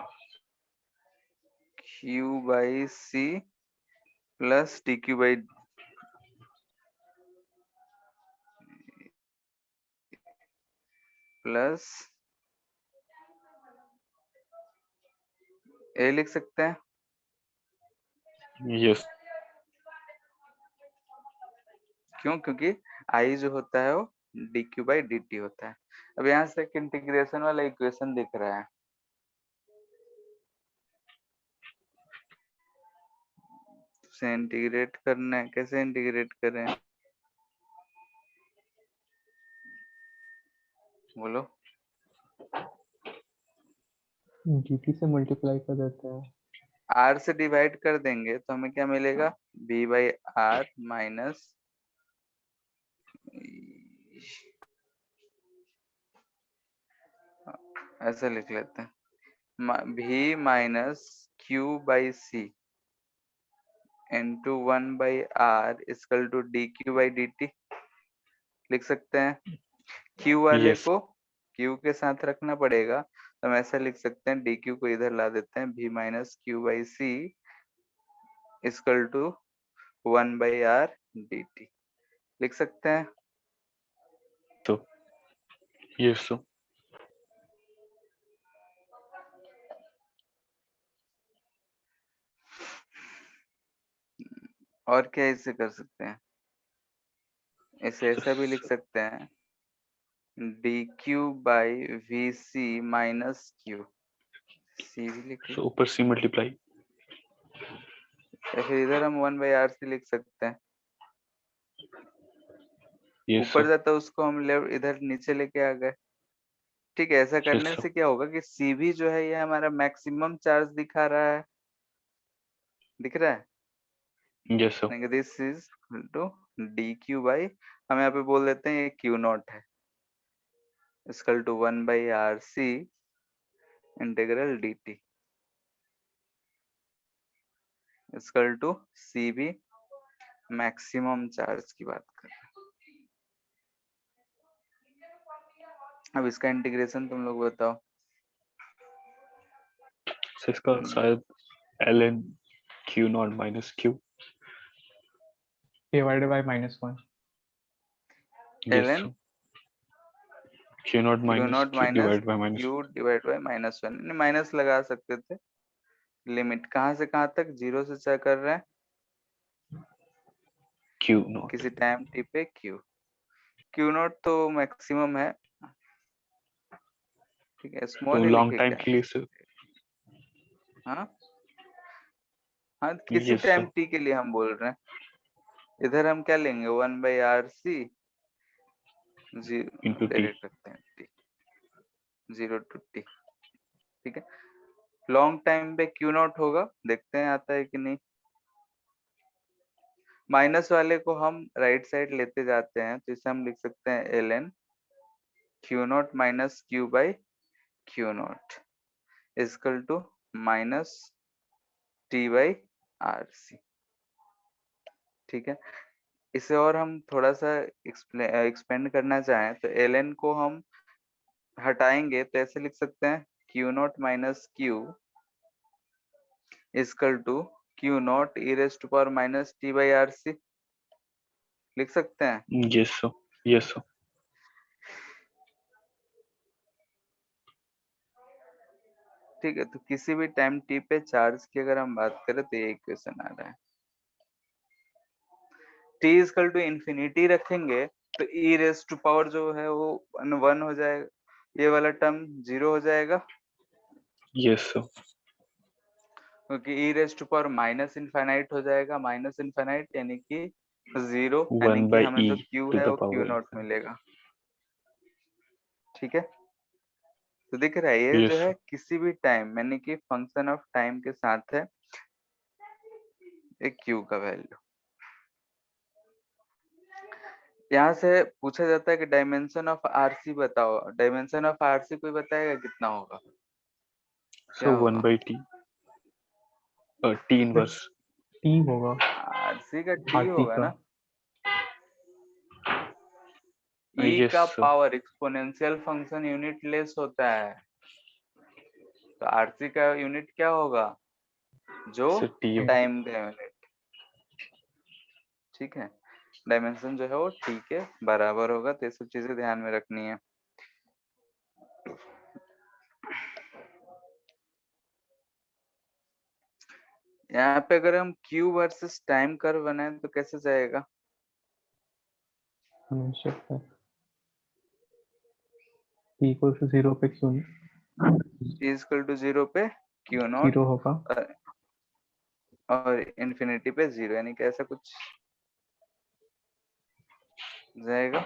Q/C plus DQ/, plus A लिख सकते हैं। यस क्यों? क्योंकि I जो होता है वो dQ/dt होता है। अब यहाँ से एक इंटीग्रेशन वाला इक्वेशन दिख रहा है, उसे इंटीग्रेट करना है। कैसे इंटीग्रेट करें बोलो? dt से मल्टीप्लाई कर देते हैं। R से डिवाइड कर देंगे तो हमें क्या मिलेगा? V/R माइनस, ऐसे लिख लेते हैं, V minus Q/C into 1/R = dQ/dt लिख सकते हैं। Q वाले यस को Q के साथ रखना पड़ेगा, तो हम ऐसा लिख सकते हैं, dQ को इधर ला देते हैं, V minus Q/C = 1/R dt लिख सकते हैं। तो यस सर। और क्या इसे कर सकते हैं? इसे ऐसा भी लिख सकते हैं, dQ/VC माइनस Q, C भी लिख लो, सो ऊपर C मल्टीप्लाई। या फिर इधर हम 1/RC लिख सकते हैं। यस ऊपर सर। जाता उसको हम इधर नीचे लेके आ गए। ठीक है, ऐसा यस करने सर। से क्या होगा कि C भी जो है ये हमारा मैक्सिमम चार्ज दिखा रहा है, दिख रहा है। Yes sir. This is to dQ/, हम यहाँ पे बोल देते हैं ये Q0 है, = 1/RC integral dt = CB maximum charge की बात कर रहे हैं। अब इसका इंटीग्रेशन तुम लोग बताओ। सो इसका शायद ln q not minus q। Divided by -1। ln q not Q minus not q minus divide by minus Q divide by -1, minus लगा सकते थे। लिमिट कहाँ से कहाँ तक, 0 से चेक कर रहे हैं q नॉट। किसी टाइम टी पे क्यू नॉट तो मैक्सिमम है, ठीक है, तो स्मॉल ही लॉन्ग लिखे टाइम क्या। के लिए सर। हाँ हाँ, किसी यस टाइम सर। टी के लिए हम बोल रहे हैं। इधर हम क्या लेंगे, 1/RC इनटू t। डायरेक्ट रखते हैं टी, 0 to t, ठीक है। लॉन्ग टाइम पे क्यू नॉट होगा, देखते हैं आता है कि नहीं। माइनस वाले को हम राइट साइड लेते जाते हैं, तो इसे हम लिख सकते हैं ln Q naught minus Q by Q naught equal to minus T by R C, ठीक है। इसे और हम थोड़ा सा एक्सपेंड करना चाहें तो ln को हम हटाएंगे तो ऐसे लिख सकते हैं Q naught minus Q equal to Q naught E raise to power minus T by R C, लिख सकते हैं। Yes sir. Yes sir. ठीक है, तो किसी भी टाइम टी पे चार्ज की अगर हम बात करें तो ये इक्वेशन आ रहा है। टी इजकल टू इन्फिनिटी रखेंगे तो ई रेज टू पावर जो है वो 1 हो जाएगा, ये वाला टर्म 0 हो जाएगा, यस सर। क्योंकि e raise to power minus infinite हो जाएगा, माइनस इनफाइनाइट यानी कि 0, यानी 1 कि बाई हमें e जो क्यू टू है द वो क्यू पावर। नॉट मिलेगा, ठीक है। तो दिख रहा है ये जो यस है किसी भी टाइम यानी कि फंक्शन ऑफ टाइम के साथ है एक क्यू का वैल्यू। यहाँ से पूछा जाता है कि डायमेंशन ऑफ आरसी बताओ, डायमेंशन ऑफ आरसी कोई बताएगा कितना होगा, क्या सो 1 होगा। By t t inverse. T होगा, आरसी का टी आरसी होगा का। ना, ई यस का sir. Power exponential function unit less होता है, तो आरसी का यूनिट क्या होगा, जो सर t टाइम का यूनिट, ठीक है। डायमेंशन जो है वो टी के बराबर होगा, तो ये सब चीजें ध्यान में रखनी है। यहाँ पे अगर हम क्यू वर्सेस टाइम कर्व बनाए तो कैसे जाएगा, हमेशा टी इक्वल टू 0 पे क्यू इक्वल टू 0 पे क्यू नॉट 0 होगा। और इन्फिनिटी पे 0, यानी कि ऐसा कुछ जाएगा।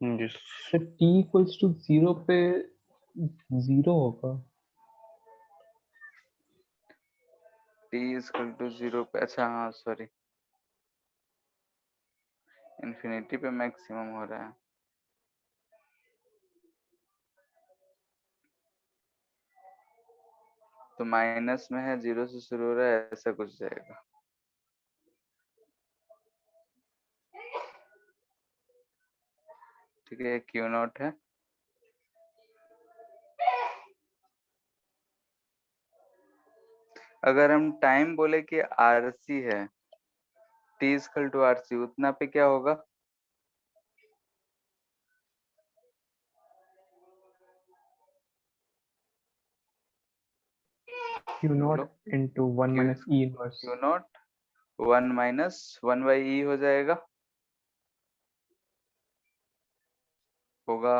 यस। तो टी इक्वल्स टू 0 पे 0 होगा। टी इक्वल टू 0 पे, अच्छा हाँ सॉरी, इन्फिनिटी पे मैक्सिमम हो रहा है, तो माइनस में है, 0 से शुरू हो रहा है, ऐसा कुछ जाएगा। ठीक है, क्यू नॉट है, अगर हम टाइम बोले कि आरसी है, टी इक्वल टू आरसी, उतना पे क्या होगा, क्यू नॉट बोलो। Into 1 Q minus E inverse. Q not 1 minus 1/e हो जाएगा, होगा,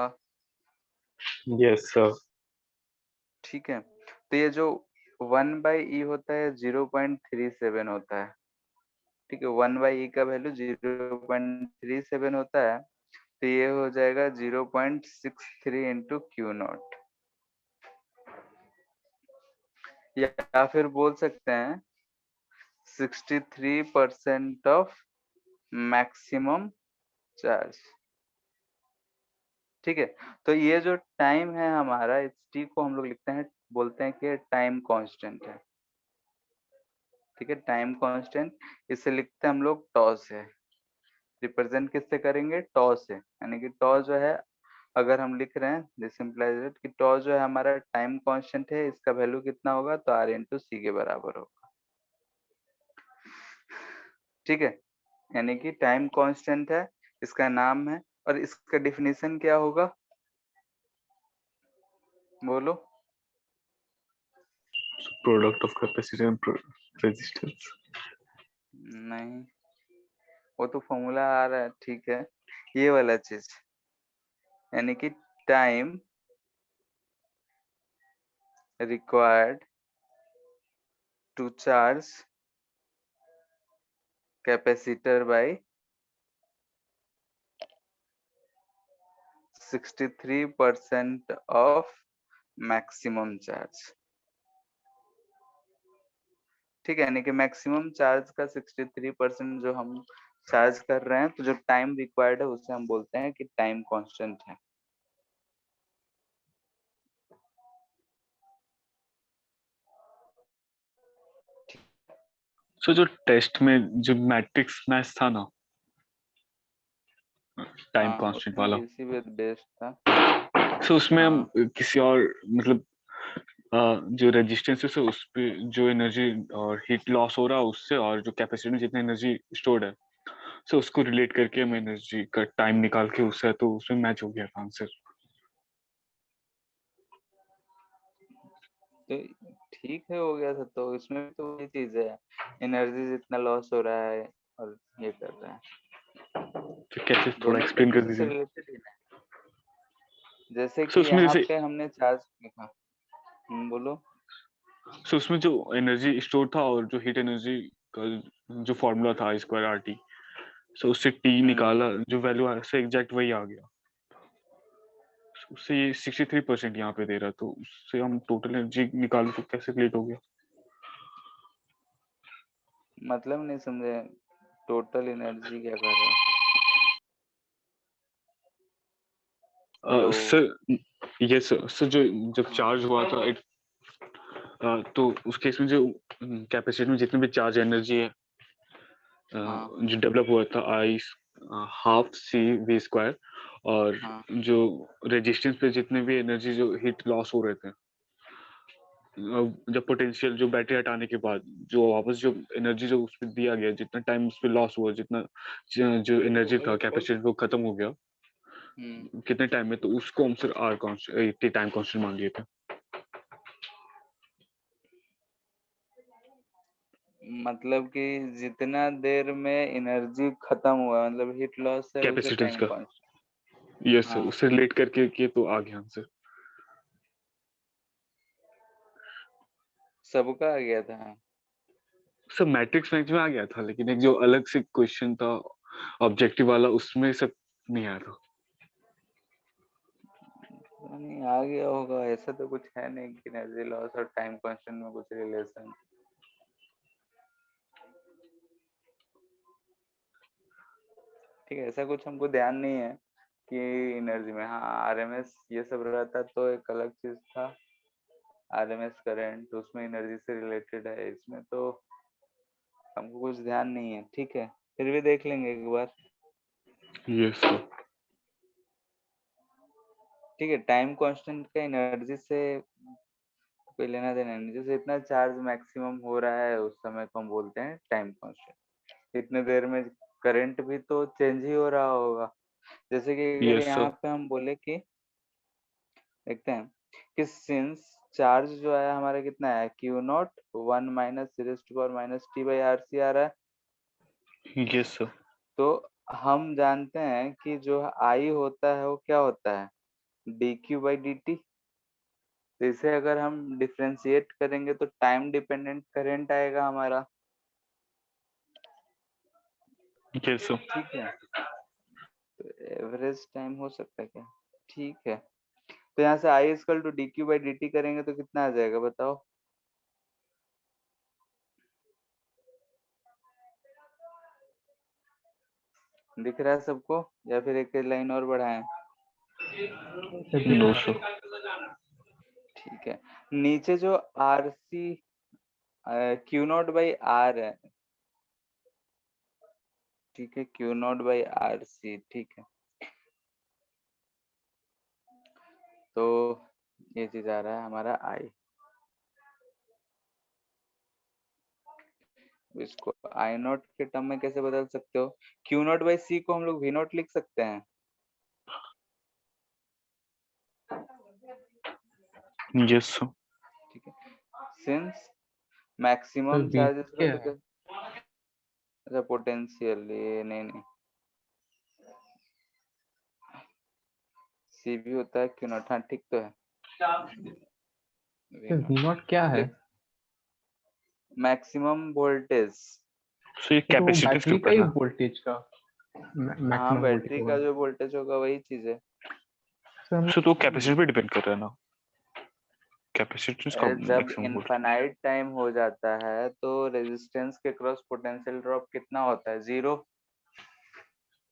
यस सर। ठीक है। तो ये जो 1/e होता है 0.37 होता है, ठीक है, 1/e का वैल्यू 0.37 होता है, तो ये हो जाएगा 0.63 इंटू क्यू नॉट, या फिर बोल सकते हैं 63% ऑफ मैक्सिमम चार्ज, ठीक है। तो ये जो टाइम है हमारा, इस टी को हम लोग लिखते हैं, बोलते हैं कि टाइम कांस्टेंट है, ठीक है, टाइम कांस्टेंट, इसे लिखते हैं हम लोग टॉ से। रिप्रेजेंट किससे करेंगे? टॉ से, यानी कि टॉ जो है, अगर हम लिख रहे हैं दिस इम्प्लाइज इट कि टॉ जो है हमारा टाइम कांस्टेंट है, इसका वैल्यू कितना होगा? तो आर इंटू सी के बराबर होगा। ठीक है, यानी कि टाइम कांस्टेंट है, इसका नाम है, और इसका डिफिनीशन क्या होगा? बोलो। Product of capacity and resistance. नहीं, वो तो फॉर्मूला आ रहा है, ठीक है, ये वाला चीज, यानी कि time required to charge capacitor by 63% of maximum charge। ठीक है, यानी कि मैक्सिमम चार्ज का 63% जो हम चार्ज कर रहे हैं, तो जो टाइम रिक्वायर्ड है उसे हम बोलते हैं कि टाइम कांस्टेंट है। सो जो टेस्ट में जो मैट्रिक्स मैच था ना, टाइम हाँ, कांस्टेंट उसमें वाला, इसी में बेस्ट था। सो उसमें हम हाँ, किसी और मतलब जो रेजिस्टेंस है उस पे जो एनर्जी और हीट लॉस हो रहा है उससे, और जो कैपेसिटी में जितनी एनर्जी स्टोर्ड है, सो उसको रिलेट करके हम एनर्जी का टाइम निकाल के उससे, तो उसमें मैच हो गया आंसर। तो ठीक है, हो गया था। तो इसमें तो वही चीज है, एनर्जी जितना लॉस हो रहा है और ये कर रहा है, तो कैसे, थोड़ा दोनों एक्सप्लेन एक कर दूसरे से दीजिए। रिलेटेड ही ना। जैसे सो कि उसमें यहाँ जैसे, पे हमने चार्ज लिखा। बोलो। सो उसमें जो एनर्जी स्टोर था और जो हीट एनर्जी का जो फॉर्मूला था I²RT, सो उससे टी हम्म निकाला, जो वैल्यू आया उससे एग्जैक्ट वही आ गया। उससे ये 63% यहाँ पे दे रहा, तो उससे हम टोटल एनर्जी निकालो तो कैसे क्रिएट हो गया? मतलब नहीं समझे, टोटल एनर्जी क्या कर रहे हो? हेलो। सर, ये सर जो जब हाँ चार्ज हुआ था तो उस केस में जो कैपेसिटी में जितनी भी चार्ज एनर्जी है हाँ जो डेवलप हुआ था I ½CV², और हाँ। जो रेजिस्टेंस पे जितने भी एनर्जी जो हीट लॉस हो रहे थे, जब पोटेंशियल जो बैटरी हटाने के बाद जो वापस जो एनर्जी जो उस पर दिया गया, जितना टाइम उस पर लॉस हुआ, जितना जो एनर्जी था कैपेसिटी वो खत्म हो गया हम्म कितने टाइम में, तो उसको हम सिर्फ आर कांस्टेंट, टाइम कांस्टेंट मान लिए थे। मतलब कि जितना देर में एनर्जी खत्म हुआ, मतलब हीट लॉस है, उसे कैपेसिटेंस टाइम का, कांस्टेंट। यस सर, हाँ, उससे रिलेट करके किए तो आ गया आंसर। सबका आ गया था। सर मैट्रिक्स मैच में आ गया था, लेकिन एक जो अलग से क्वेश्चन था ऑब्जेक्टिव वाला, उसमें सब नहीं आया था। नहीं आ गया होगा, ऐसा तो कुछ है नहीं कि एनर्जी लॉस और टाइम कांस्टेंट में कुछ रिलेशन। ठीक है, ऐसा कुछ हमको ध्यान नहीं है कि एनर्जी में, हाँ आरएमएस ये सब रहता तो एक अलग चीज था। आरएमएस करंट उसमें एनर्जी से रिलेटेड है, इसमें तो हमको कुछ ध्यान नहीं है। ठीक है, फिर भी देख लेंगे एक बार। Yes sir. ठीक है, टाइम कांस्टेंट का एनर्जी से कोई लेना देना नहीं, जैसे इतना चार्ज मैक्सिमम हो रहा है उस समय को हम बोलते हैं टाइम कांस्टेंट। इतने देर में करंट भी तो चेंज ही हो रहा होगा। जैसे कि अगर यस यहाँ सर। पे हम बोले कि देखते हैं कि सिंस चार्ज जो है हमारा कितना है, Q0 1 माइनस -T/RC आ रहा है, यस सर। तो हम जानते हैं कि जो I होता है वो क्या होता है, dQ/dt। तो इसे अगर हम डिफरेंशिएट करेंगे तो टाइम डिपेंडेंट करंट आएगा हमारा। Yes sir. ठीक है, तो एवरेज टाइम हो सकता है क्या? ठीक है, तो यहाँ से I = dQ/dt करेंगे तो कितना आ जाएगा बताओ? दिख रहा है सबको, या फिर एक लाइन और बढ़ाएं? No sir. ठीक है, नीचे जो RC Q naught by R है, ठीक है, Q naught by R C, ठीक है। तो ये चीज आ रहा है हमारा आई, इसको आई नॉट के टर्म में कैसे बदल सकते हो? क्यू नॉट बाई सी को हम लोग वी नॉट लिख सकते हैं। Yes sir. ठीक है, सिंस मैक्सिमम वी चार्ज क्या है? अच्छा पोटेंशियल, ये नहीं सी भी होता है क्यू नॉट, हाँ ठीक तो है। वी नॉट क्या है? Maximum voltage. सो ये तो वो कैपेसिटेंस के बैटरी का ऊपर ही ना। वोल्टेज का हाँ, मैक्सिमम वोल्टेज बैटरी होगा। का जो वोल्टेज होगा वही चीज है। सर हम सो तो लोग कैपेसिटर पे डिपेंड कर रहा है ना, कैपेसिटेंस का जब मैक्सिमम वोल्टेज। इनफाइनाइट टाइम हो जाता है तो रेजिस्टेंस के क्रॉस पोटेंशियल ड्रॉप कितना होता है? 0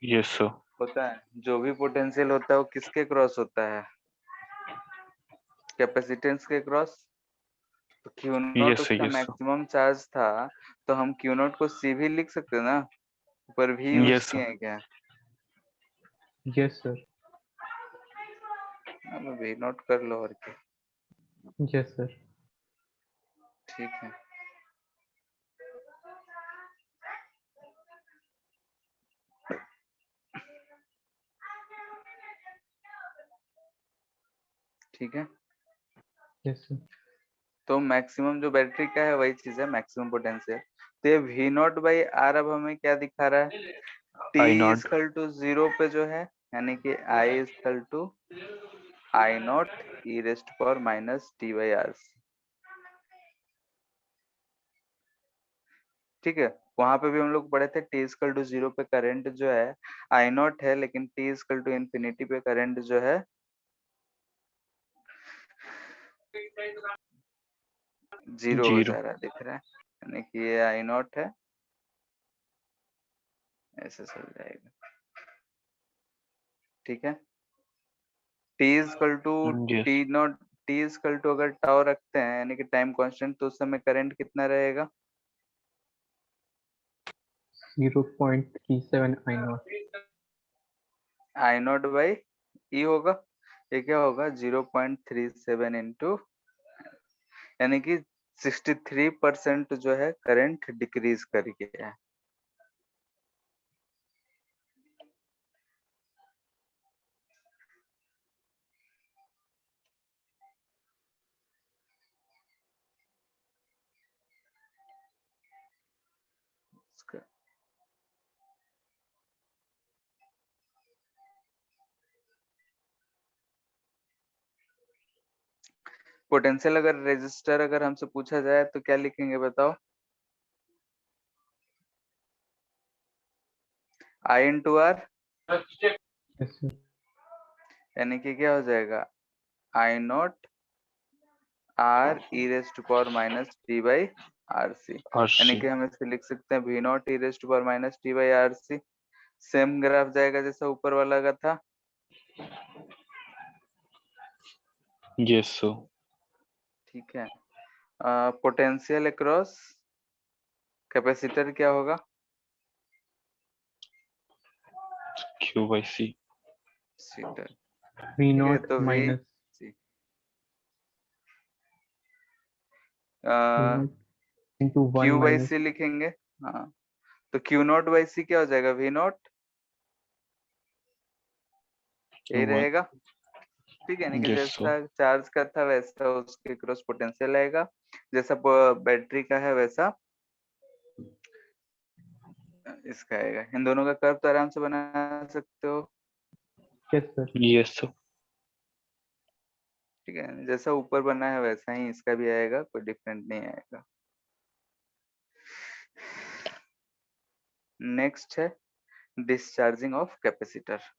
यस सर। होता है। जो भी पोटेंशियल होता है वो किसके क्रॉस होता है? कैपेसिटेंस के क्रॉस। तो क्यू नॉट यस सर। उसका यस सर। मैक्सिमम चार्ज था, तो हम क्यू नॉट को सी भी लिख सकते हैं ना, ऊपर भी यूज यस किए सर। हैं क्या? Yes sir. अब भी नोट कर लो और क्या। Yes sir. ठीक है, ठीक है। Yes sir. तो मैक्सिमम जो बैटरी का है वही चीज है मैक्सिमम पोटेंशियल। तो ये वी नॉट बाई आर अब हमें क्या दिखा रहा है? T I naught. Equal to 0 पे जो है, यानी कि I equal to I naught e raised power minus T by R. ठीक है, वहां पे भी हम लोग पढ़े थे टी इजकल टू 0 पे करंट जो है आई नॉट है, लेकिन टी इजकल टू इन्फिनिटी पे करंट जो है 0 हो जीरो। जा रहा है, दिख रहा है, यानी कि ये आई नॉट है, ऐसे चल जाएगा। ठीक है, T equal to T yes. Naught, T equal to अगर टाउ रखते हैं यानी कि टाइम कांस्टेंट, तो उस समय करंट कितना रहेगा? 0.37 आई not. I not by E होगा, ये क्या होगा? 0.37 इंटू, यानी कि 63% जो है करंट डिक्रीज कर गया है। पोटेंशियल अगर रेजिस्टर अगर हमसे पूछा जाए तो क्या लिखेंगे बताओ? I into R, yes sir. यानी कि क्या हो जाएगा? I naught R e raise to power minus T by R C, और यानी कि हम इसे लिख सकते हैं V naught e raise to power minus T by R C. Same graph जाएगा जैसा ऊपर वाला का था। Yes sir. ठीक है, पोटेंशियल अक्रॉस कैपेसिटर क्या होगा? Q by C. सीटर। वी ठीक है, नॉट तो V minus C V naught into 1 Q by minus. C लिखेंगे। हाँ, तो क्यू नॉट बाई सी क्या हो जाएगा? वी नॉट, यही वन। रहेगा। ठीक है, यानी कि यस सर। जैसा चार्ज का था वैसा उसके क्रॉस पोटेंशियल आएगा, जैसा बैटरी का है वैसा इसका आएगा। इन दोनों का कर्व तो आराम से बना सकते हो। Yes sir. Yes sir. ठीक है, जैसा ऊपर बना है वैसा ही इसका भी आएगा, कोई डिफरेंट नहीं आएगा। नेक्स्ट है डिस्चार्जिंग ऑफ कैपेसिटर।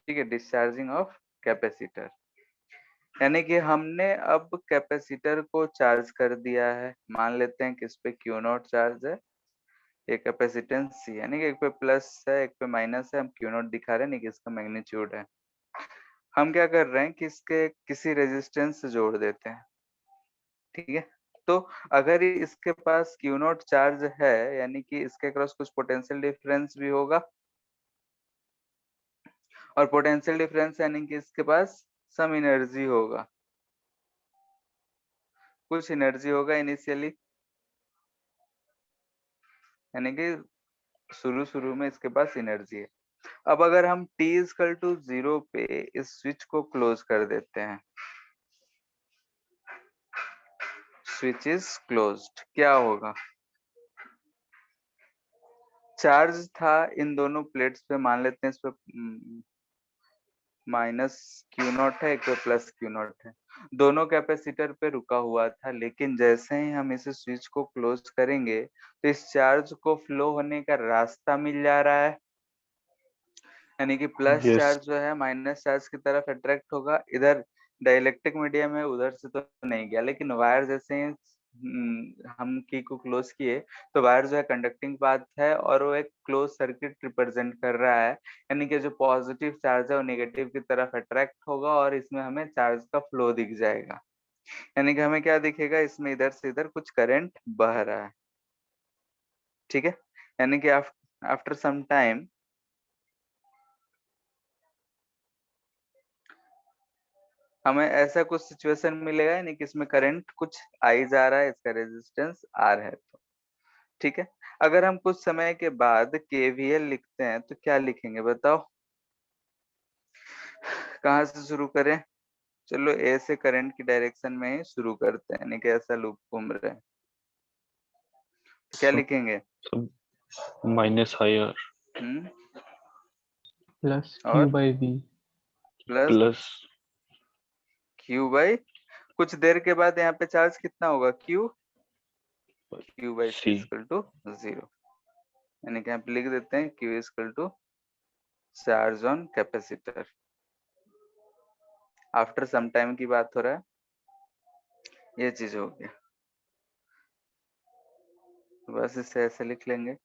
ठीक है, डिस्चार्जिंग ऑफ कैपेसिटर, यानी कि हमने अब कैपेसिटर को चार्ज कर दिया है। मान लेते हैं कि इस पे क्यू नॉट चार्ज है, एक कैपेसिटेंस सी, यानी कि एक पे प्लस है एक पे माइनस है, हम क्यू नॉट दिखा रहे हैं, नहीं कि इसका मैग्नीट्यूड है। हम क्या कर रहे हैं कि इसके किसी रेजिस्टेंस से जोड़ देते हैं, ठीक है। तो अगर इसके पास क्यू नॉट चार्ज है, यानी कि इसके क्रॉस कुछ पोटेंशियल डिफरेंस भी होगा, और पोटेंशियल डिफरेंस यानी कि इसके पास सम एनर्जी होगा, कुछ एनर्जी होगा इनिशियली, यानी कि शुरू में इसके पास एनर्जी है। अब अगर हम t इक्वल टू 0 पे इस स्विच को क्लोज कर देते हैं, स्विच इज क्लोज्ड, क्या होगा? चार्ज था इन दोनों प्लेट्स पे, मान लेते हैं इस पे माइनस क्यू नॉट है, एक पे प्लस क्यू नॉट है, दोनों कैपेसिटर पे रुका हुआ था, लेकिन जैसे ही हम इस स्विच को क्लोज करेंगे तो इस चार्ज को फ्लो होने का रास्ता मिल जा रहा है, यानी कि प्लस यस चार्ज जो है माइनस चार्ज की तरफ अट्रैक्ट होगा। इधर डाइलेक्ट्रिक मीडियम है, उधर से तो नहीं गया, लेकिन वायर जैसे ही हम की को क्लोज किए तो वायर जो है कंडक्टिंग पाथ है और वो एक क्लोज सर्किट रिप्रेजेंट कर रहा है, यानी कि जो पॉजिटिव चार्ज है वो नेगेटिव की तरफ अट्रैक्ट होगा और इसमें हमें चार्ज का फ्लो दिख जाएगा, यानी कि हमें क्या दिखेगा, इसमें इधर से इधर कुछ करंट बह रहा है, ठीक है। यानी कि आफ्टर सम टाइम हमें ऐसा कुछ सिचुएशन मिलेगा, यानी कि इसमें करंट कुछ आई जा रहा है, इसका रेजिस्टेंस आर है, तो ठीक है। अगर हम कुछ समय के बाद केवीएल लिखते हैं तो क्या लिखेंगे बताओ? कहाँ से शुरू करें? चलो ए से करंट की डायरेक्शन में ही शुरू करते हैं, यानी कि ऐसा लूप घूम रहे हैं, तो क्या लिखेंगे? माइनस हायर प्लस और Q by B. Plus plus Q by, कुछ देर के बाद यहाँ पे चार्ज कितना होगा? Q by C C equal to 0, यानी कि यहाँ पे लिख देते हैं Q equal to charge on capacitor. After some time की बात हो रहा है, ये चीज हो गया, बस इसे ऐसे लिख लेंगे।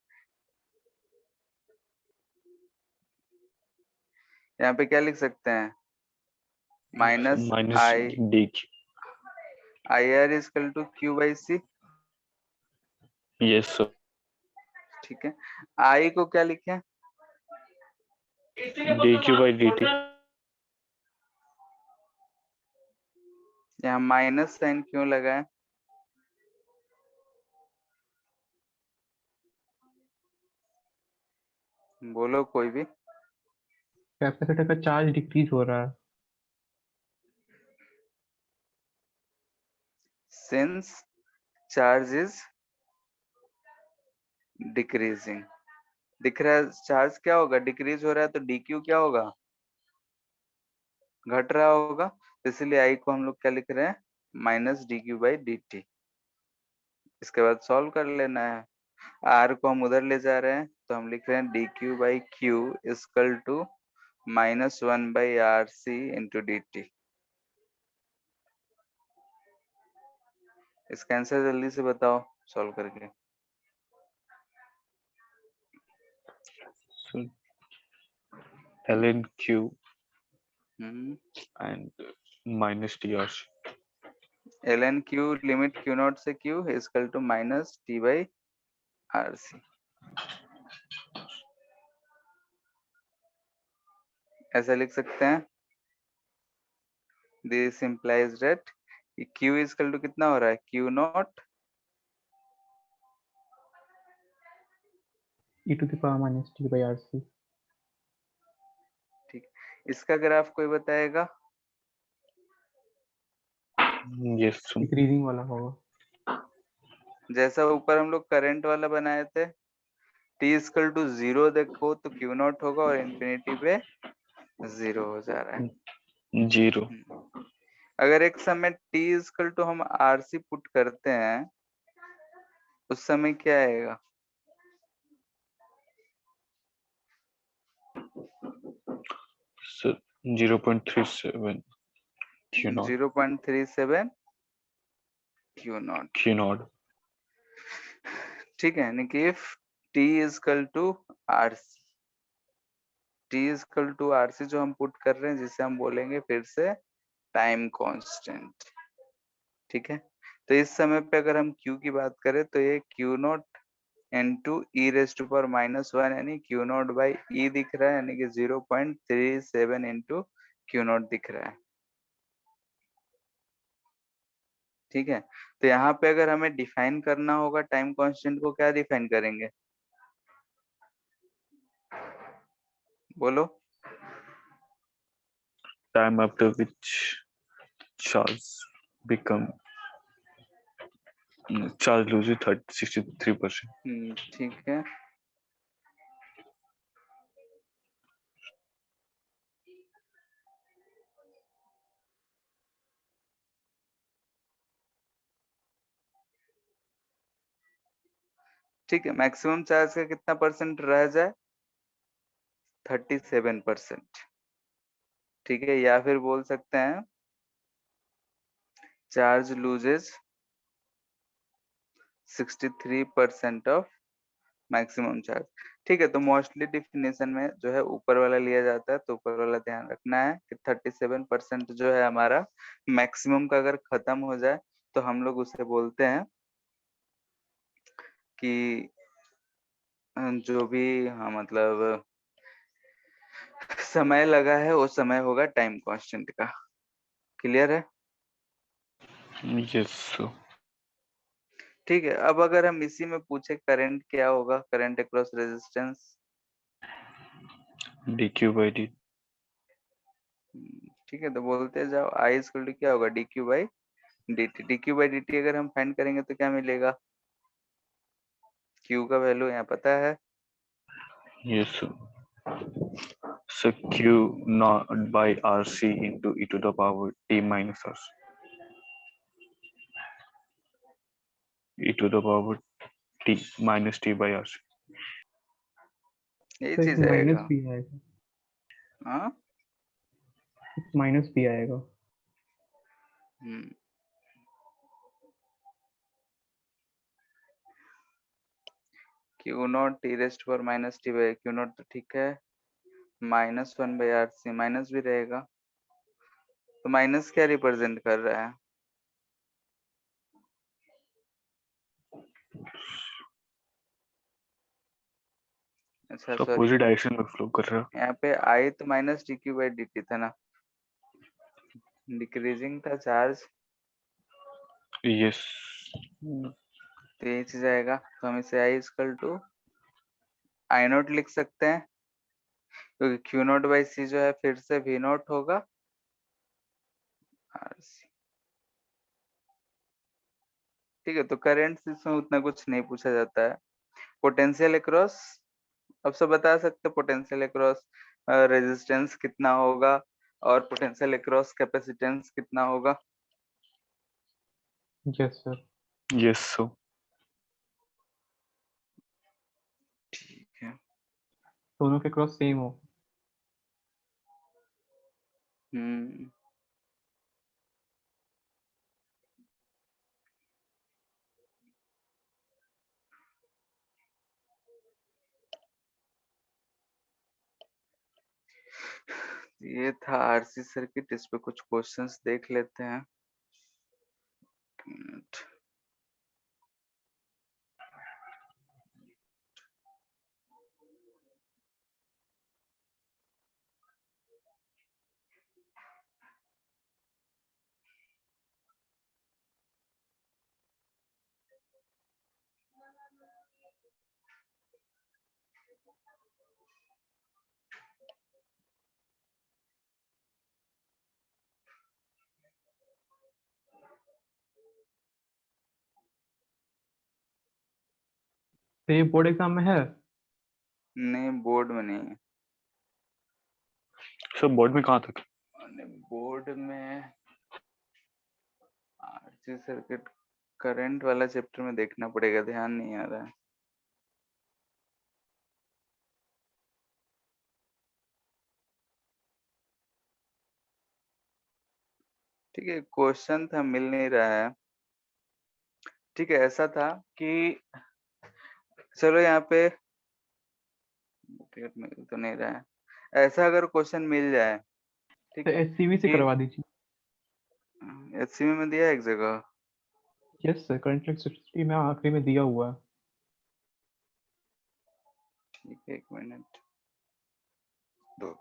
यहाँ पे क्या लिख सकते हैं? Minus minus I D R equal to Q by C, yes sir ठीक है। आई को क्या लिखें? D Q by D T यहाँ माइनस साइन क्यों लगाए? बोलो कोई भी। कैपेसिटर का चार्ज डिक्रीज हो रहा है। सिंस चार्ज इज डिक्रीजिंग, दिख रहा है चार्ज क्या होगा? डिक्रीज हो रहा है, तो डी क्यू क्या होगा? घट रहा होगा, तो इसलिए आई को हम लोग क्या लिख रहे हैं? Minus D Q by D T. इसके बाद सॉल्व कर लेना है। आर को हम उधर ले जा रहे हैं, तो हम लिख रहे हैं D Q by Q equal to minus 1 by R C into D T. इसका आंसर जल्दी से बताओ सॉल्व करके। L N Q hmm and minus T R L N Q limit Q naught से Q equal to minus T by R C, ऐसा लिख सकते हैं। This implies that Q equal to कितना हो रहा है? Q naught e to the power minus T by R C. ठीक। इसका ग्राफ कोई बताएगा? यस डिक्रीजिंग वाला होगा। जैसा ऊपर हम लोग करंट वाला बनाए थे, टी इक्वल टू 0 देखो तो क्यू नॉट होगा और इंफिनिटी पे 0 हो जा रहा है। जीरो अगर एक समय टी इक्वल टू हम आर सी पुट करते हैं, उस समय क्या आएगा? Sir 0.37 Q naught 0.37 Q naught, Q naught ठीक है। यानी कि T is equal to RC, T is equal to RC जो हम पुट कर रहे हैं, जिसे हम बोलेंगे फिर से टाइम कांस्टेंट। ठीक है, तो इस समय पे अगर हम Q की बात करें तो ये Q naught into E raise to power -1 यानी Q नॉट बाई ई दिख रहा है, यानी कि 0.37 इंटू Q नॉट दिख रहा है। ठीक है, तो यहाँ पे अगर हमें डिफाइन करना होगा टाइम कांस्टेंट को, क्या डिफाइन करेंगे बोलो? Time after which charge become charge loses 63%. ठीक है, ठीक है, मैक्सिमम चार्ज का कितना परसेंट रह जाए? 37%। ठीक है, या फिर बोल सकते हैं charge loses 63% of maximum charge. ठीक है, तो मोस्टली डिफिनेशन में जो है ऊपर वाला लिया जाता है, तो ऊपर वाला ध्यान रखना है कि 37% जो है हमारा मैक्सिमम का अगर खत्म हो जाए तो हम लोग उसे बोलते हैं कि जो भी, हाँ मतलब समय लगा है वो समय होगा टाइम कांस्टेंट का। क्लियर है? Yes, so ठीक है, अब अगर हम इसी में पूछे करंट क्या होगा, current across resistance? dq by dt. ठीक है, तो बोलते जाओ आई इक्वल टू क्या होगा, dq by dt। dq by dt अगर हम फाइंड करेंगे तो क्या मिलेगा? q का वैल्यू यहाँ पता है, Yes, so q naught by RC into e to the power t minus RC. E to the power t minus t by RC. यही तो चीज इसमें आएगा। माइनस भी आएगा, हाँ, माइनस भी आएगा। हम्म, क्यू नॉट टी रेस्ट पर minus T by Q not, तो ठीक है, -1 बाई RC, माइनस भी रहेगा, तो माइनस क्या रिप्रेजेंट कर रहा है? अच्छा सॉरी, अपोजिट डायरेक्शन में फ्लो कर रहा यहाँ पे आई तो माइनस dq बाई dt था ना, डिक्रीजिंग था चार्ज, है। Yes. तो ये चीज आएगा, तो हम इसे I equal to I not लिख सकते हैं, क्योंकि क्यू नॉट बाई सी जो है फिर से वी नॉट होगा RC। ठीक है, तो करंट इसमें उतना कुछ नहीं पूछा जाता है। पोटेंशियल अक्रॉस, अब सब बता सकते हैं पोटेंशियल अक्रॉस रेजिस्टेंस कितना होगा और पोटेंशियल अक्रॉस कैपेसिटेंस कितना होगा? Yes sir. Yes, so ठीक है, दोनों के क्रॉस सेम हो। हम्म, ये था RC सर्किट, इस पे कुछ क्वेश्चंस देख लेते हैं। तो ये बोर्ड एग्जाम में है? नहीं, बोर्ड में नहीं है, सब बोर्ड में कहाँ तक? बोर्ड में RC सर्किट करंट वाला चैप्टर में देखना पड़ेगा, ध्यान नहीं आ रहा है। ठीक है, क्वेश्चन था मिल नहीं रहा है। ठीक है, ऐसा था कि चलो यहाँ पे टिकट मिल तो नहीं रहा है। ऐसा अगर क्वेश्चन मिल जाए, ठीक तो है, एचसीवी से कि करवा दीजिए। एचसीवी में दिया है एक जगह। यस सर, करंट इलेक्ट्रिसिटी में आखिरी में दिया हुआ है। ठीक है, 1 मिनट दो।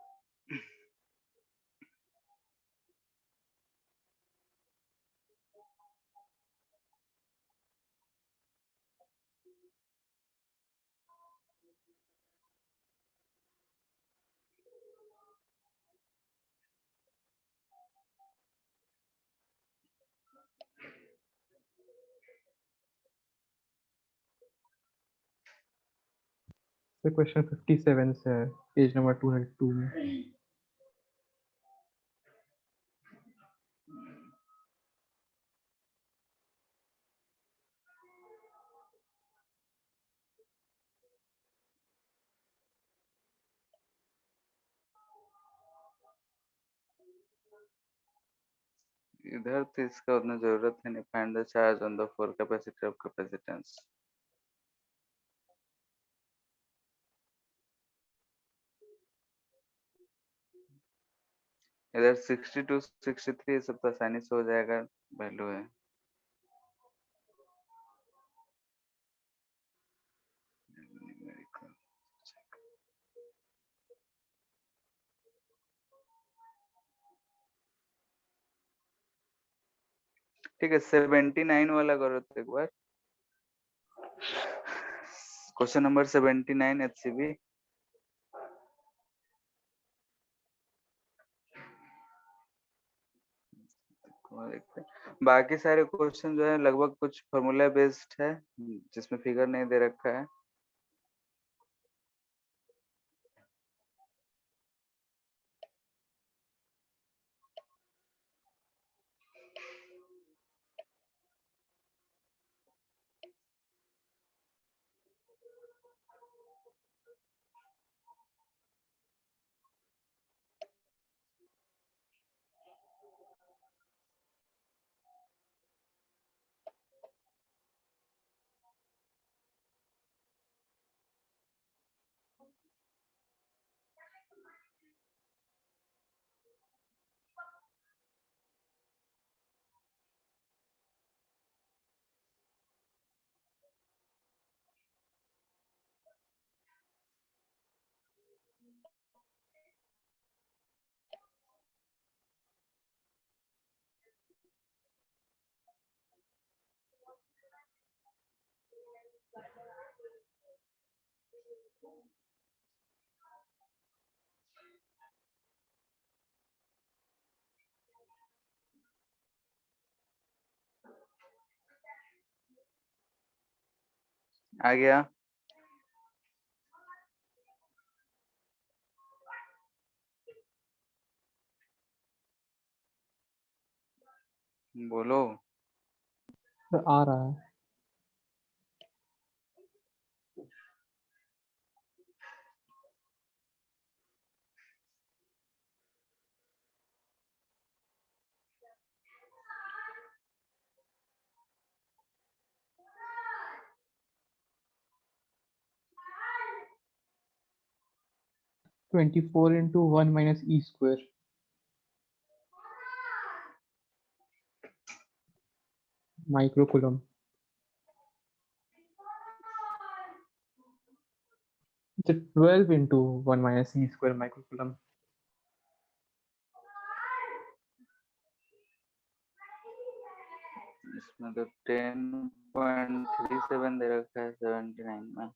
तो क्वेश्चन 57 से है, पेज नंबर 202 में। इधर तो इसका उतना जरूरत है नहीं। Find the charge on the four capacitor of capacitance. इधर 62 63 सब तो आसानी से हो जाएगा, वैल्यू है। ठीक है, 79 वाला करो तो एक बार। Question number 79 HCB. बाकी सारे क्वेश्चन जो है लगभग कुछ फॉर्मूला बेस्ड है, जिसमें फिगर नहीं दे रखा है। आ गया। बोलो। सर आ रहा है। Twenty four into one minus e square micro coulomb. तो 12 into one minus e square micro coulomb. इसमें तो 10.37 दे रखा है 79 में।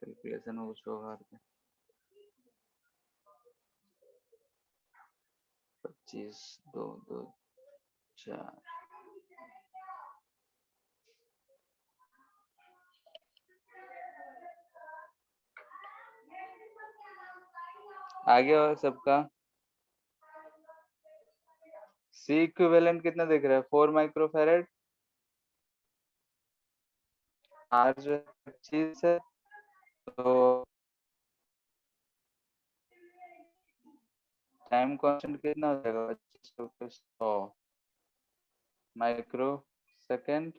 कैलकुलेशन वो कुछ होगा। 25 2 2 4। आगे और सबका सी इक्विवेलेंट कितना दिख रहा है? 4 माइक्रोफैरेड। आर जो 25 है, तो टाइम कांस्टेंट कितना हो जाएगा? 25 100 माइक्रो सेकेंड।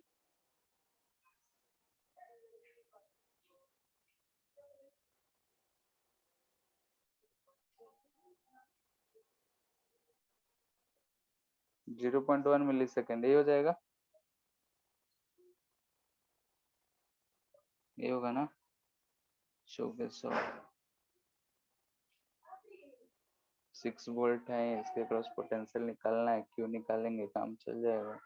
0.1 मिली सेकेंड, ये हो जाएगा, ये होगा ना। 6 वोल्ट है, इसके क्रॉस पोटेंशियल निकालना है, क्यों निकालेंगे, काम चल जाएगा।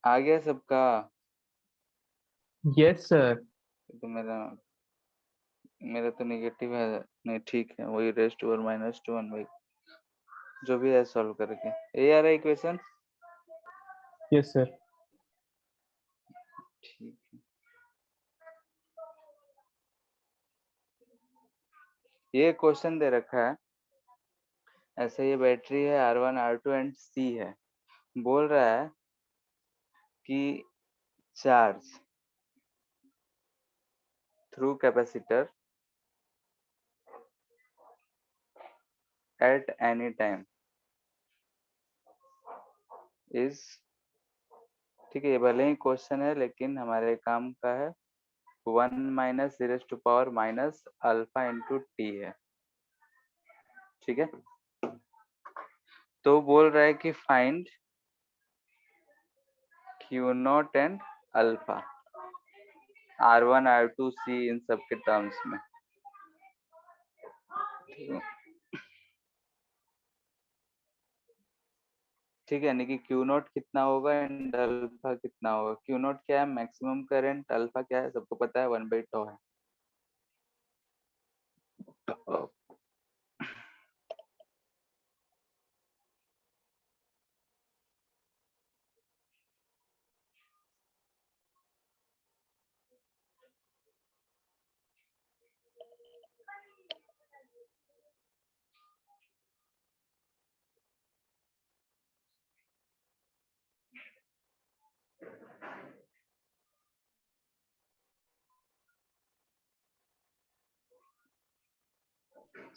आ गया सबका? Yes sir. तो मेरा तो नेगेटिव है, नहीं ठीक है, वही रेस्ट ओवर -1 वही जो भी है सॉल्व करके। ये आ रहा है इक्वेशन? Yes sir. ठीक है, ये क्वेश्चन दे रखा है ऐसे, ये बैटरी है R1 R2 एंड C है, बोल रहा है कि charge through capacitor at any time is, ठीक है, ये भले ही क्वेश्चन है लेकिन हमारे काम का है, 1 - -e⁻⁻α × t है, ठीक है। तो बोल रहा है कि find Q0 and alpha, R1 R2 C इन सब के टर्म्स में, ठीक है, यानी कि Q0 कितना होगा एंड अल्फा कितना होगा। Q0 क्या है, मैक्सिमम करंट, अल्फा क्या है सबको पता है, 1/τ है।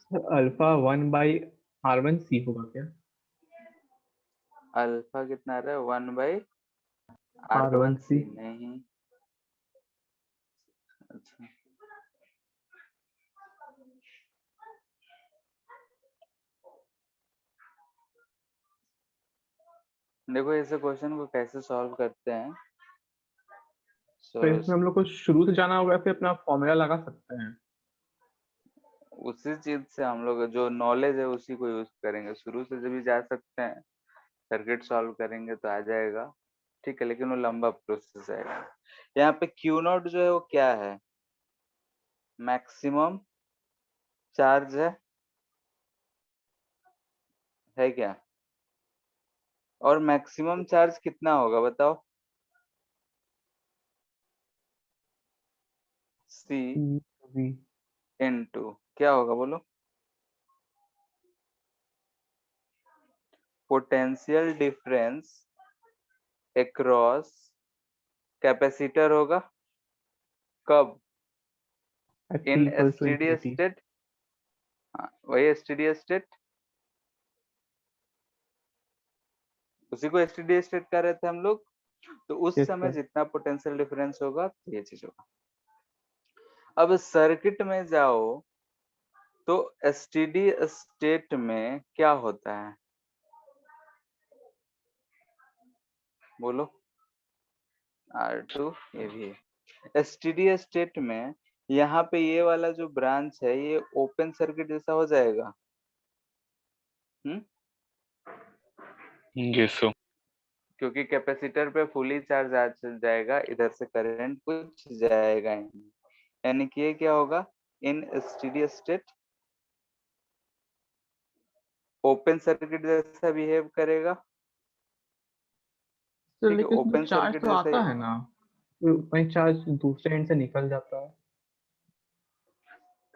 सर अल्फा 1/R1C होगा क्या? अल्फा कितना आ रहा है, 1/R1C R1C। नहीं, अच्छा देखो ऐसे क्वेश्चन को कैसे सॉल्व करते हैं। तो इसमें हम लोग को शुरू से जाना होगा, फिर अपना फॉर्मूला लगा सकते हैं। उसी चीज से हम लोग जो नॉलेज है उसी को यूज करेंगे, शुरू से जब भी जा सकते हैं, सर्किट सॉल्व करेंगे तो आ जाएगा, ठीक है, लेकिन वो लंबा प्रोसेस है। यहाँ पे Q0 जो है वो क्या है, मैक्सिमम चार्ज है क्या, और मैक्सिमम चार्ज कितना होगा बताओ, C CV। इनटू क्या होगा बोलो, पोटेंशियल डिफरेंस अक्रॉस कैपेसिटर होगा, कब, at in t equals to steady infinity। State, वही स्टेडी स्टेट, उसी को स्टेडी स्टेट कर रहे थे हम लोग। तो उस यस समय सर। जितना पोटेंशियल डिफरेंस होगा तो ये चीज होगा। अब सर्किट में जाओ तो स्टेडी स्टेट में क्या होता है बोलो, R2 ये भी है। स्टेडी स्टेट में यहाँ पे ये वाला जो ब्रांच है ये ओपन सर्किट जैसा हो जाएगा, यस सर। क्योंकि कैपेसिटर पे फुली चार्ज आ जाएगा, इधर से करंट कुछ जाएगा ही नहीं, यानी कि ये क्या होगा, इन स्टेडी स्टेट ओपन सर्किट जैसा बिहेव करेगा, सर ठीक है, लेकिन उसमें तो ओपन चार्ज सर्किट तो जैसा आता है ना, वही चार्ज दूसरे एंड से निकल जाता है।